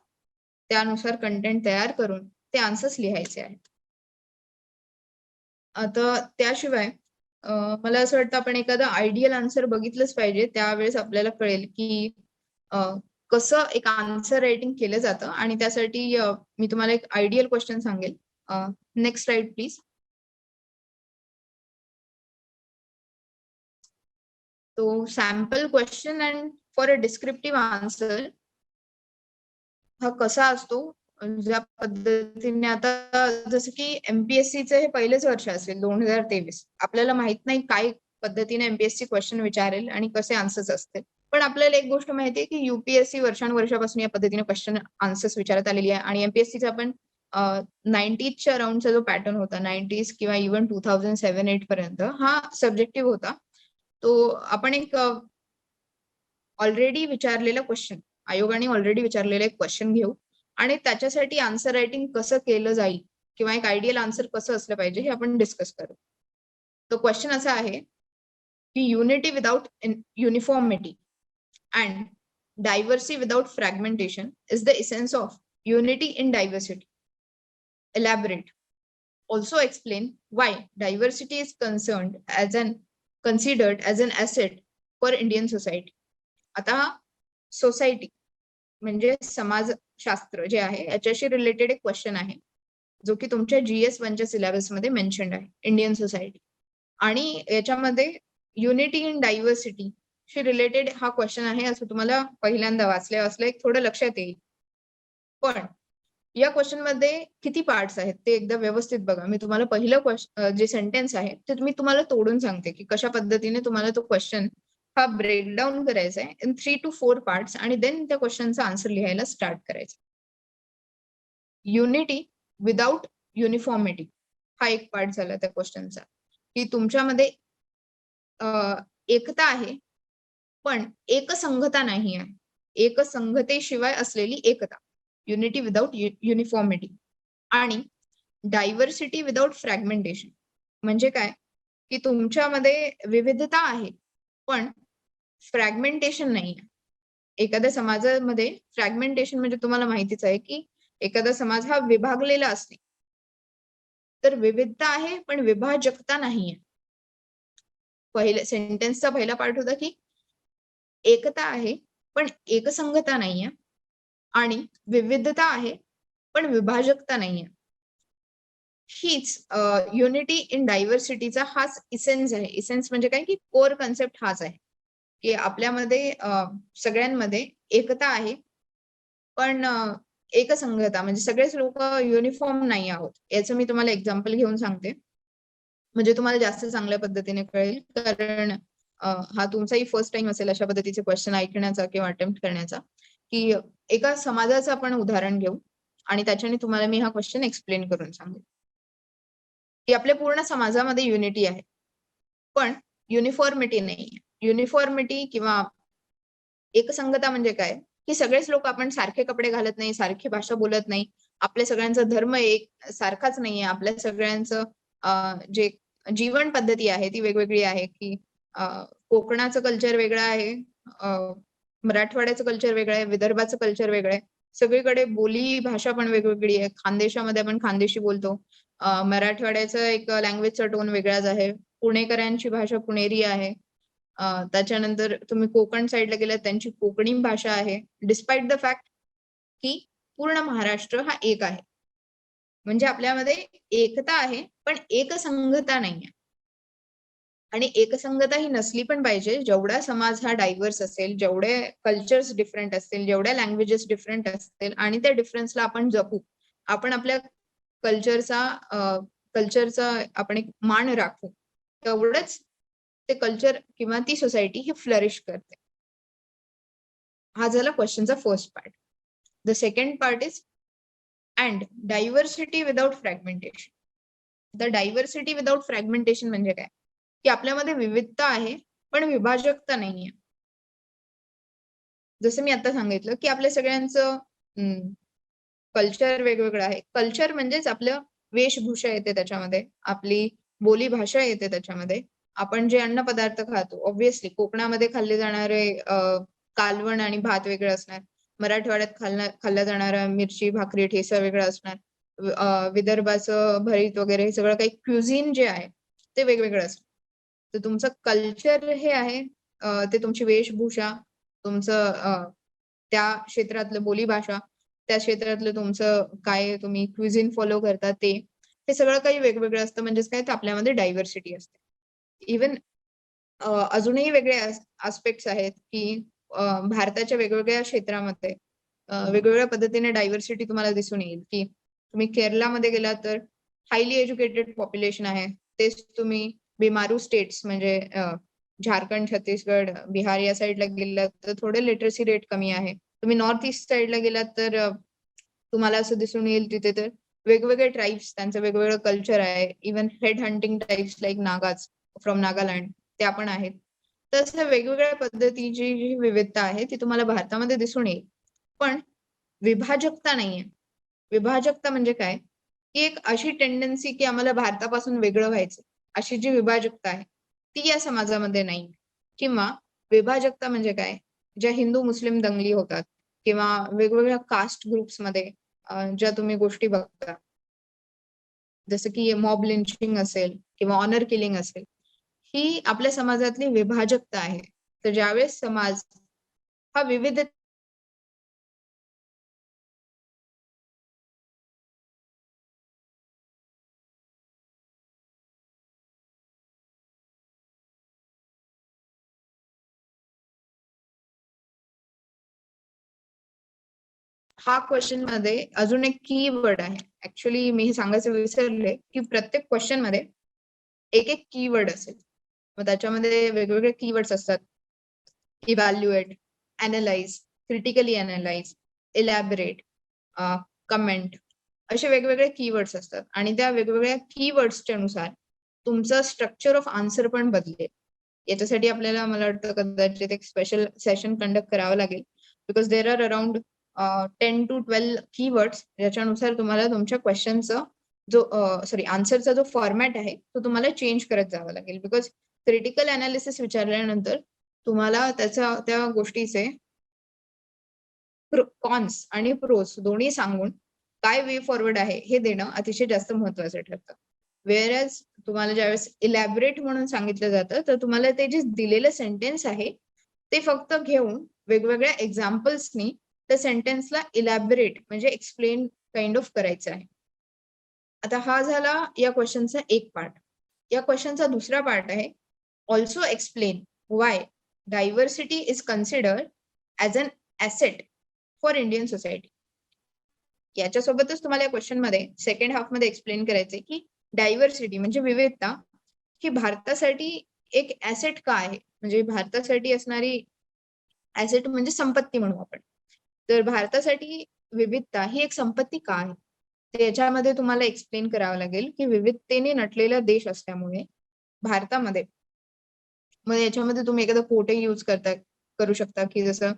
त्यानुसार कंटेंट तयार करून ते आन्सर्स लिहायचे आहेत. आता त्याशिवाय मला असं वाटतं आपण एखादा आयडियल आन्सर बघितलंच पाहिजे. त्यावेळेस आपल्याला कळेल की कसं एक आन्सर रायटिंग केलं जातं आणि त्यासाठी मी तुम्हाला एक आयडियल क्वेश्चन सांगेल. Next slide please. तो sample question and for a descriptive answer हा कसा असतो? ज्या पद्धतीने आता जसं की एमपीएससीचं हे पहिलेच वर्ष असेल 2023. आपल्याला माहित नाही काय पद्धतीने एमपीएससी क्वेश्चन विचारेल आणि कसे आन्सर्स असतील. पण आपल्याला एक गोष्ट माहिती आहे की यूपीएससी वर्षानुवर्षापासून या पद्धतीने क्वेश्चन आन्सर्स विचारत आलेली आहे आणि एमपीएससीचा पण 90च्या अराउंडचा जो पॅटर्न होता 90s किंवा इव्हन 2007-8 पर्यंत हा सब्जेक्टिव्ह होता. तो आपण एक ऑलरेडी विचारलेला क्वेश्चन आयोगाने ऑलरेडी विचारलेला एक क्वेश्चन घेऊ आणि त्याच्यासाठी आन्सर रायटिंग कसं केलं जाईल किंवा एक आयडियल आन्सर कसं असलं पाहिजे हे आपण डिस्कस करू. तो क्वेश्चन असा आहे की unity without uniformity and diversity without fragmentation is the essence of unity in diversity. Elaborate. Also explain why diversity is considered as an asset for Indian society. आता सोसायटी म्हणजे समाजशास्त्र जे आहे याच्याशी रिलेटेड एक क्वेश्चन आहे जो की तुमच्या GS1च्या सिलेबसमध्ये मेन्शन्ड आहे, इंडियन सोसायटी. आणि याच्यामध्ये unity in diversity she related हा क्वेश्चन आहे असं तुम्हाला पहिल्यांदा वाचल्या एक थोडं लक्षात येईल. पण या क्वेश्चन मध्ये किती पार्ट्स आहेत ते एकदा व्यवस्थित बघा. मी तुम्हाला पहिलं जे सेंटेन्स आहे ते मी तुम्हाला तोडून सांगते की कशा पद्धतीने तुम्हाला तो क्वेश्चन हा ब्रेकडाऊन करायचा आहे इन 3 to 4 पार्ट्स आणि देन त्या क्वेश्चनचा आन्सर लिहायला स्टार्ट करायचं. युनिटी विदाउट युनिफॉर्मिटी हा एक पार्ट झाला त्या क्वेश्चनचा, की तुमच्यामध्ये एकता आहे पण एकसंघता नाही आहे. एकसंघतेशिवाय असलेली एकता, युनिटी विदाउट युनिफॉर्मिटी. आणि डायव्हर्सिटी विदाउट फ्रॅगमेंटेशन म्हणजे काय, की तुमच्यामध्ये विविधता आहे पण फ्रॅगमेंटेशन नाही. एखाद्या समाजामध्ये फ्रॅगमेंटेशन म्हणजे तुम्हाला माहितीच आहे की एखादा समाज हा विभागलेला असणे. तर विविधता आहे पण विभाजकता नाहीये. पहिल्या सेंटेन्सचा पहिला पार्ट होता की एकता आहे पण एकसंघता नाहीये आणि विविधता आहे पण विभाजकता नाहीये. हीच युनिटी इन डायव्हर्सिटीचा हाच इसेन्स आहे. इसेन्स म्हणजे काय की कोर कन्सेप्ट हाच आहे की आपल्यामध्ये सगळ्यांमध्ये एकता आहे पण एकसंघता म्हणजे सगळेच लोक युनिफॉर्म नाही आहोत. याचं मी तुम्हाला एक्झाम्पल घेऊन सांगते. म्हणजे तुम्हाला जास्त चांगल्या पद्धतीने कळेल, कारण हा तुमचाही फर्स्ट टाइम असेल अशा पद्धतीचे क्वेश्चन ऐकण्याचा किंवा अटेम्प्ट करण्याचा, की एका समाजाचं आपण उदाहरण घेऊ आणि त्याच्याने तुम्हाला मी हा क्वेश्चन एक्सप्लेन करून सांगेन. की आपल्या पूर्ण समाजामध्ये युनिटी आहे, पण युनिफॉर्मिटी नाहीये. युनिफॉर्मिटी किंवा एकसंगता म्हणजे काय? की सगळेच लोक आपण सारखे कपडे घालत नाही, सारखी भाषा बोलत नाही. आपल्या सगळ्यांचा धर्म एक सारखाच नाहीये. आपल्या सगळ्यांचं जे जीवन पद्धती आहे ती वेगवेगळी आहे, की अ, कोकणाचं कल्चर वेगळं आहे, अ, मराठवाड्याचं कल्चर वेगळं आहे, विदर्भाचं कल्चर वेगळं आहे. सगळीकडे बोली भाषा पण वेगवेगळी आहे. खानदेशामध्ये आपण खानदेशी बोलतो. मराठवाड्याचं एक लँग्वेजचा टोन वेगळाच आहे. पुणेकरांची भाषा पुणेरी आहे. त्याच्यानंतर तुम्ही कोकण साइडला गेलात त्यांची कोकणी भाषा आहे. डिस्पाईट द फॅक्ट की पूर्ण महाराष्ट्र हा एक आहे. म्हणजे आपल्यामध्ये एकता आहे, पण एकसंघता नाहीये. आणि एकसंगता ही नसली पण पाहिजे. जेवढा समाज हा डायव्हर्स असेल, जेवढे कल्चर्स डिफरंट असतील, जेवढ्या लँग्वेजेस डिफरंट असतील आणि त्या डिफरन्सला आपण जपू. आपण आपल्या कल्चरचा कल्चरचा आपण एक मान राखू. तेवढंच ते कल्चर किंवा ती सोसायटी ही फ्लरिश करते. हा झाला क्वेश्चनचा first part. The second part is and diversity without fragmentation. The diversity without fragmentation म्हणजे काय? की आपल्यामध्ये विविधता आहे, पण विभाजकता नाहीये. जसं मी आता सांगितलं, की आपल्या सगळ्यांचं कल्चर वेगवेगळं आहे. कल्चर म्हणजेच आपलं वेशभूषा येते त्याच्यामध्ये, आपली बोली भाषा येते त्याच्यामध्ये. आपण जे अन्नपदार्थ खातो, ऑब्व्हियसली कोकणामध्ये खाल्ले जाणारे कालवण आणि भात वेगळं असणार. मराठवाड्यात खाल्ला जाणारा मिरची, भाकरी, ठेचा वेगळा असणार. विदर्भाचं भरीत वगैरे हे सगळं काही क्युझिन जे आहे, ते वेगवेगळं असतं. तर तुमचं कल्चर हे आहे, ते तुमची वेशभूषा, तुमचं त्या क्षेत्रातलं बोलीभाषा, त्या क्षेत्रातलं तुमचं काय तुम्ही क्विझिन फॉलो करता ते. हे सगळं काही वेगवेगळं असतं म्हणजेच काय तर आपल्यामध्ये डायव्हर्सिटी असते. इव्हन अजूनही वेगळे आस्पेक्ट्स आहेत, की भारताच्या वेगवेगळ्या क्षेत्रामध्ये वेगवेगळ्या पद्धतीने डायव्हर्सिटी तुम्हाला दिसून येईल, की तुम्ही केरलामध्ये गेलात तर हायली एज्युकेटेड पॉप्युलेशन आहे. तेच तुम्ही बिमारू स्टेट्स म्हणजे झारखंड, छत्तीसगड, बिहार या साइडला गेलात तर थोडे लिटरसी रेट कमी आहे. तुम्ही नॉर्थ ईस्ट साइडला गेलात तर तुम्हाला असं दिसून येईल तिथे तर वेगवेगळे ट्राइब्स त्यांचं वेगवेगळं कल्चर आहे. Even head hunting tribes like Nagas from Nagaland त्या पण आहेत. तर असं वेगवेगळ्या पद्धतीची जी विविधता आहे ती तुम्हाला भारतामध्ये दिसून येईल. पण विभाजकता नाहीये. विभाजकता म्हणजे काय? की एक अशी टेंडन्सी की आम्हाला भारतापासून वेगळं व्हायचं, अशी जी विभाजकता आहे, ती या समाजामध्ये नाही. किंवा विभाजकता म्हणजे काय? ज्या हिंदू-मुस्लिम दंगली होतात किंवा वेगवेगळ्या कास्ट ग्रुप्समध्ये ज्या तुम्ही गोष्टी बघता, जसं की मॉब लिंचिंग असेल किंवा ऑनर किलिंग असेल, ही आपल्या समाजातली विभाजकता आहे. तर ज्यावेळेस समाज हा विविध हा क्वेश्चन मध्ये अजून एक कीवर्ड आहे. ऍक्च्युली मी हे सांगायचं विसरले, की प्रत्येक क्वेश्चन मध्ये एक कीवर्ड असेल. मग त्याच्यामध्ये वेगवेगळे कीवर्ड्स असतात. Evaluate, analyse, critically analyse, elaborate, comment असे वेगवेगळे कीवर्ड्स असतात आणि त्या वेगवेगळ्या कीवर्ड्सच्या नुसार तुमचं स्ट्रक्चर ऑफ आन्सर पण बदलेल. याच्यासाठी आपल्याला मला वाटतं कदाचित एक स्पेशल सेशन कंडक्ट करावं लागेल. Because there are around 10 to 12 keywords ज्याच्यानुसार तुम्हाला तुमच्या क्वेश्चनचं जो आन्सरचा जो फॉर्मॅट आहे तो तुम्हाला चेंज करत जावा लागेल. बिकॉज क्रिटिकल अनालिसिस विचारल्यानंतर तुम्हाला त्या गोष्टीचे कॉन्स आणि प्रोस दोन्ही सांगून काय वे फॉरवर्ड आहे हे देणं अतिशय जास्त महत्वाचं ठरतं. व्हेअरएज तुम्हाला ज्यावेळेस इलॅबोरेट म्हणून सांगितलं जातं, तर तुम्हाला ते जे दिलेलं सेंटेन्स आहे, ते फक्त घेऊन वेगवेगळ्या एक्झाम्पल्सनी त्या सेंटेन्सला इलॅबोरेट म्हणजे एक्सप्लेन काइंड ऑफ करायचं आहे. आता हा झाला या क्वेश्चनचा एक पार्ट. या क्वेश्चनचा दुसरा पार्ट आहे, also explain why diversity is considered as an asset for Indian society. याच्यासोबतच तुम्हाला या क्वेश्चन मध्ये सेकंड हाफ मध्ये एक्सप्लेन करायचंय की डायव्हर्सिटी म्हणजे विविधता की भारतासाठी एक ऍसेट का आहे, म्हणजे भारतासाठी असणारी ऍसेट म्हणजे संपत्ती म्हणू आपण. तर भारतासाठी विविधता ही एक संपत्ती का आहे? तर याच्यामध्ये तुम्हाला एक्सप्लेन करावं लागेल की विविधतेने नटलेला देश असल्यामुळे भारतामध्ये, मग याच्यामध्ये तुम्ही एखादा कोटे यूज करू शकता की जसं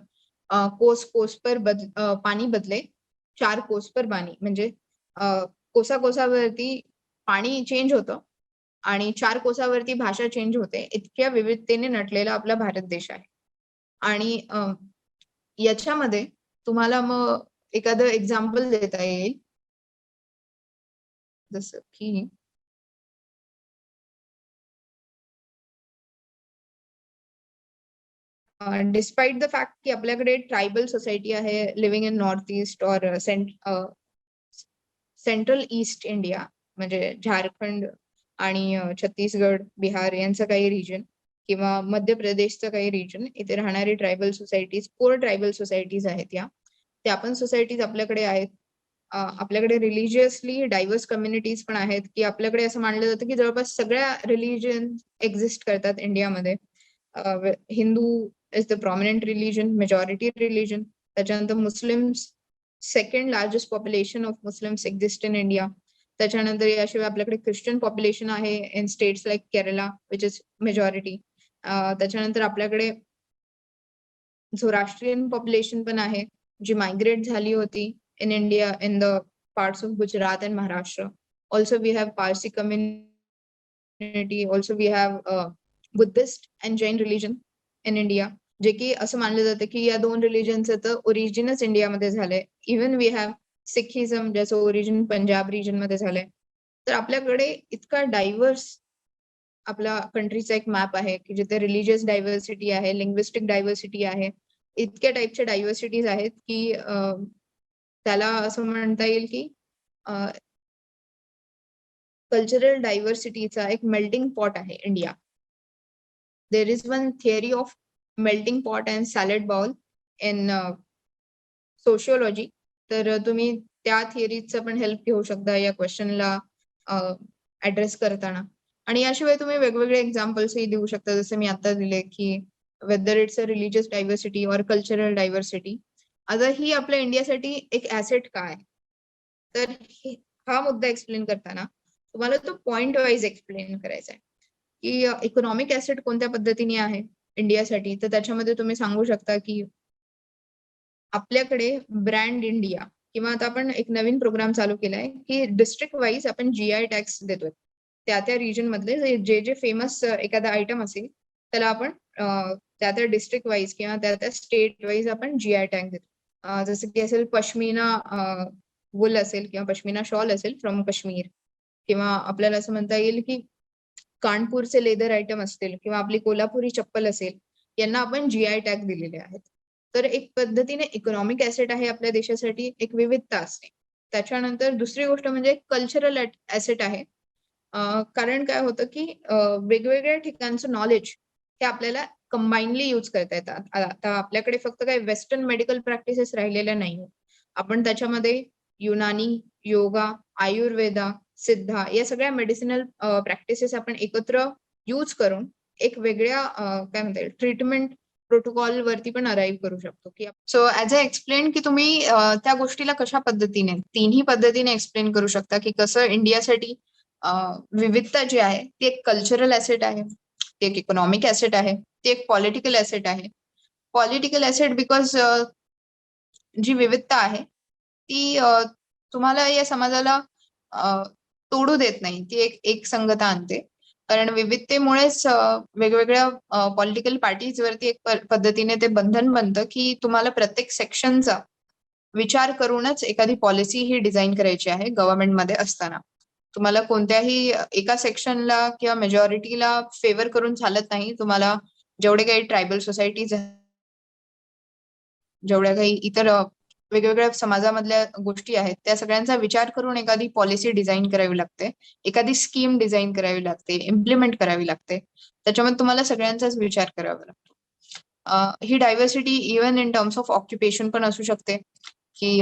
कोस कोस पर पाणी बदले, 4 कोस पर पाणी, म्हणजे कोसा कोसावरती पाणी चेंज होतं आणि 4 कोसावरती भाषा चेंज होते. इतक्या विविधतेने नटलेला आपला भारत देश आहे. आणि याच्यामध्ये तुम्हाला मग एखादं एक्झाम्पल देता येईल, जसं की डिस्पाइट द फॅक्ट की आपल्याकडे ट्रायबल सोसायटी आहे लिव्हिंग इन नॉर्थ ईस्ट और सेंट्रल ईस्ट इंडिया, म्हणजे झारखंड आणि छत्तीसगड, बिहार यांचं काही रिजन किंवा मध्य प्रदेशचं काही रिजन, इथे राहणारी tribal societies, core tribal societies आहेत या, त्या पण सोसायटीज आपल्याकडे आहेत. आपल्याकडे रिलिजियसली डायव्हर्स कम्युनिटीज पण आहेत, की आपल्याकडे असं मानलं जातं की जवळपास सगळ्या रिलिजन एक्झिस्ट करतात इंडियामध्ये. Hindu is the prominent religion, majority religion. त्याच्यानंतर Muslims, second largest population of Muslims exist in India. त्याच्यानंतर याशिवाय आपल्याकडे ख्रिश्चन पॉप्युलेशन आहे in states like Kerala which is majority. त्याच्यानंतर आपल्याकडे झोराष्ट्रियन पॉप्युलेशन पण आहे, जी मायग्रेट झाली होती in India in the parts of Gujarat and Maharashtra. Also, we have Parsi community. Also, we have Buddhist and Jain religion in India. जे की असं मानलं जातं की या दोन रिलिजनचं तर ओरिजिनच इंडियामध्ये झालंय. इव्हन वी हॅव सिखिझम, ज्याचं ओरिजिन पंजाब रिजन मध्ये झालंय. तर आपल्याकडे इतका डायव्हर्स आपला कंट्रीचा एक मॅप आहे की जिथे रिलिजियस डायव्हर्सिटी आहे, लिंग्विस्टिक डायव्हर्सिटी आहे, इतक्या टाईपच्या डायव्हर्सिटीज आहेत की त्याला असं म्हणता येईल की कल्चरल डायव्हर्सिटीचा एक मेल्टिंग पॉट आहे India. There is one theory of melting pot and salad bowl in sociology. तर तुम्ही त्या थिअरीचा पण हेल्प घेऊ शकता या क्वेश्चनला ऍड्रेस करताना. आणि याशिवाय तुम्ही वेगवेगळे एक्झाम्पल्सही देऊ शकता, जसे मी आता दिले की whether it's a religious diversity or cultural diversity. आता ही आपल्या इंडियासाठी एक ऍसेट का आहे, तर हा मुद्दा एक्सप्लेन करताना तुम्हाला तो पॉइंट वाईज एक्सप्लेन करायचा आहे की इकॉनॉमिक ऍसेट कोणत्या पद्धतीने आहे इंडियासाठी. तर त्याच्यामध्ये तुम्ही सांगू शकता की आपल्याकडे ब्रँड इंडिया, किंवा आता आपण एक नवीन प्रोग्राम चालू केलाय की डिस्ट्रिक्ट वाईज आपण GI टॅक्स देतोय. त्या रिजन मधले जे जे फेमस एखादा आयटम असेल त्याला आपण त्या डिस्ट्रिक्ट वाईज किंवा त्या स्टेट वाईज आपण GI टॅग देतो. जसं की असेल पश्मिना वूल असेल किंवा पश्मिना शॉल असेल फ्रॉम काश्मीर, किंवा आपल्याला असं म्हणता येईल की कानपूरचे लेदर आयटम असतील किंवा आपली कोल्हापुरी चप्पल असेल, यांना आपण GI टॅग दिलेले आहेत. तर एक पद्धतीने इकॉनॉमिक ऍसेट आहे आपल्या देशासाठी, एक विविधता असते. त्याच्यानंतर दुसरी गोष्ट म्हणजे कल्चरल ऍसेट आहे. कारण काय होतं की वेगवेगळ्या ठिकाणचं नॉलेज हे आपल्याला कंबाईनली यूज करता येतात. आता आपल्याकडे फक्त काही वेस्टर्न मेडिकल प्रॅक्टिसेस राहिलेल्या नाही. आपण त्याच्यामध्ये युनानी, योगा, आयुर्वेदा, सिद्धा या सगळ्या मेडिसिनल प्रॅक्टिसेस आपण एकत्र यूज करून एक वेगळ्या काय म्हणता येईल ट्रीटमेंट प्रोटोकॉल वरती पण अराईव्ह करू शकतो. की सो ऍज अ एक्सप्लेन की तुम्ही त्या गोष्टीला कशा पद्धतीने, तिन्ही पद्धतीने एक्सप्लेन करू शकता की कसं इंडियासाठी विविधता जी आहे ती एक कल्चरल ऍसेट आहे, ती एक इकॉनॉमिक ऍसेट आहे, ती एक पॉलिटिकल ऍसेट आहे. पॉलिटिकल ऍसेट बिकॉज जी विविधता आहे ती तुम्हाला या समाजाला तोडू देत नाही, ती एक संगता आणते. कारण विविधतेमुळेच वेगवेगळ्या पॉलिटिकल पार्टीजवरती एक पद्धतीने ते बंधन बनतं की तुम्हाला प्रत्येक सेक्शनचा विचार करूनच एखादी पॉलिसी ही डिझाईन करायची आहे गव्हर्नमेंटमध्ये असताना. तुम्हाला कोणत्याही एका सेक्शनला किंवा मेजॉरिटीला फेवर करून चालत नाही. तुम्हाला जेवढे काही ट्रायबल सोसायटीज, जेवढ्या काही इतर वेगवेगळ्या समाजामधल्या गोष्टी आहेत, त्या सगळ्यांचा विचार करून एखादी पॉलिसी डिझाईन करावी लागते, एखादी स्कीम डिझाईन करावी लागते, इम्प्लिमेंट करावी लागते. त्याच्यामध्ये तुम्हाला सगळ्यांचाच विचार करावा लागतो. ही diversity even in terms of occupation पण असू शकते, की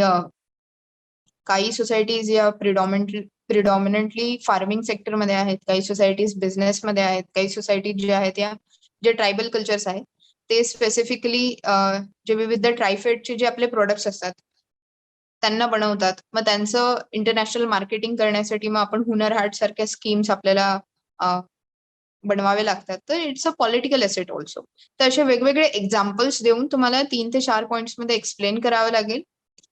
काही सोसायटीज या प्रिडॉमिनंटली फार्मिंग सेक्टरमध्ये आहेत, काही सोसायटीज बिझनेसमध्ये आहेत, काही सोसायटीज ज्या आहेत या जे ट्रायबल कल्चर्स आहेत ते स्पेसिफिकली जे विविध ट्रायफेडचे जे आपले प्रोडक्ट्स असतात त्यांना बनवतात. मग त्यांचं इंटरनॅशनल मार्केटिंग करण्यासाठी मग आपण हुनर हाट सारख्या स्कीम्स आपल्याला बनवावे लागतात. तर it's a political asset also. तर असे वेगवेगळे एक्झाम्पल्स देऊन तुम्हाला 3 ते 4 पॉइंट्समध्ये एक्सप्लेन करावं लागेल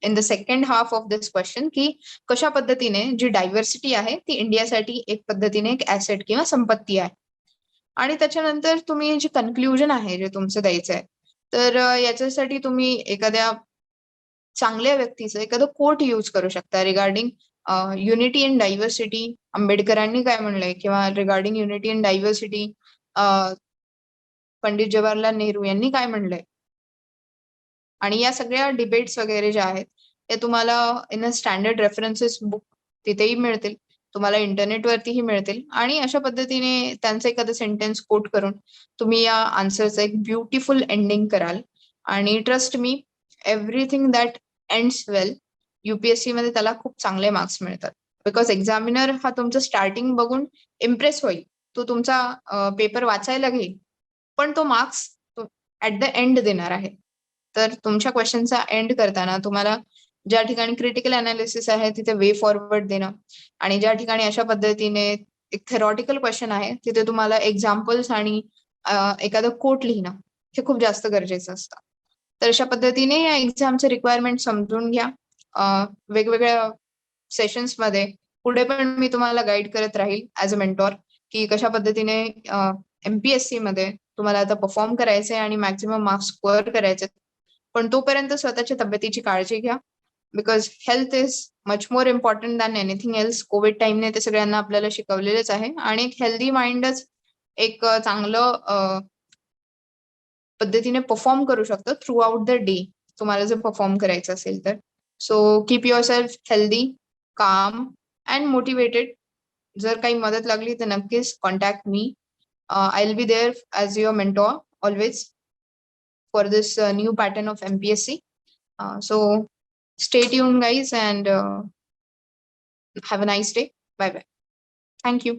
in the second half of this question की कशा पद्धतीने जी डायव्हर्सिटी आहे ती इंडियासाठी एक पद्धतीने एक ॲसेट किंवा संपत्ती आहे. आणि त्याच्यानंतर तुम्ही जे कन्क्लुजन आहे जे तुमचं द्यायचं आहे, तर याच्यासाठी तुम्ही एखाद्या चांगल्या व्यक्तीचं एखादं कोट यूज करू शकता रिगार्डिंग युनिटी इन डायव्हर्सिटी आंबेडकरांनी काय म्हणलंय किंवा regarding unity in diversity Pandit Jawaharlal Nehru यांनी काय म्हणलंय. आणि या सगळ्या डिबेट्स वगैरे ज्या आहेत ते तुम्हाला in a standard references book तिथेही मिळतील, तुम्हाला इंटरनेटवरतीही मिळतील आणि अशा पद्धतीने त्यांचं एखादं सेंटेन्स कोट करून तुम्ही या आन्सरचं एक ब्युटिफुल एंडिंग कराल. आणि trust me, everything that ends well UPSC मध्ये त्याला खूप चांगले मार्क्स मिळतात. बिकॉज एक्झामिनर हा तुमचं स्टार्टिंग बघून इम्प्रेस होईल, तो तुमचा पेपर वाचायला घेईल, पण तो मार्क्स ऍट द एंड देणार आहे. तर तुमच्या क्वेश्चनचा एंड करताना तुम्हाला ज्या ठिकाणी क्रिटिकल अनालिसिस आहे तिथे वे फॉरवर्ड देणं आणि ज्या ठिकाणी अशा पद्धतीने एक थेरॉटिकल क्वेश्चन आहे तिथे तुम्हाला एक्झाम्पल्स आणि एखादं कोट लिहिणं हे खूप जास्त गरजेचं असतं. तर अशा पद्धतीने या एक्झामचे रिक्वायरमेंट समजून घ्या. वेगवेगळ्या सेशन्समध्ये पुढे पण मी तुम्हाला गाईड करत राहील ऍज अ मेंटॉर की कशा पद्धतीने MPSC मध्ये तुम्हाला आता परफॉर्म करायचंय आणि मॅक्झिमम मार्क्स स्कोअर करायचे. पण तोपर्यंत स्वतःच्या तब्येतीची काळजी घ्या. Because health is much more important than anything else. Covid टाइमने ते सगळ्यांना आपल्याला शिकवलेलंच आहे आणि एक हेल्दी माइंडच एक चांगलं पद्धतीने परफॉर्म करू शकतो थ्रू आउट द डे, तुम्हाला जर परफॉर्म करायचं असेल तर. So keep yourself healthy, calm and motivated. जर काही मदत लागली तर नक्कीच contact me. I will be there as your mentor always for this new pattern of MPSC. So stay tuned, guys, and have a nice day. Bye bye. Thank you.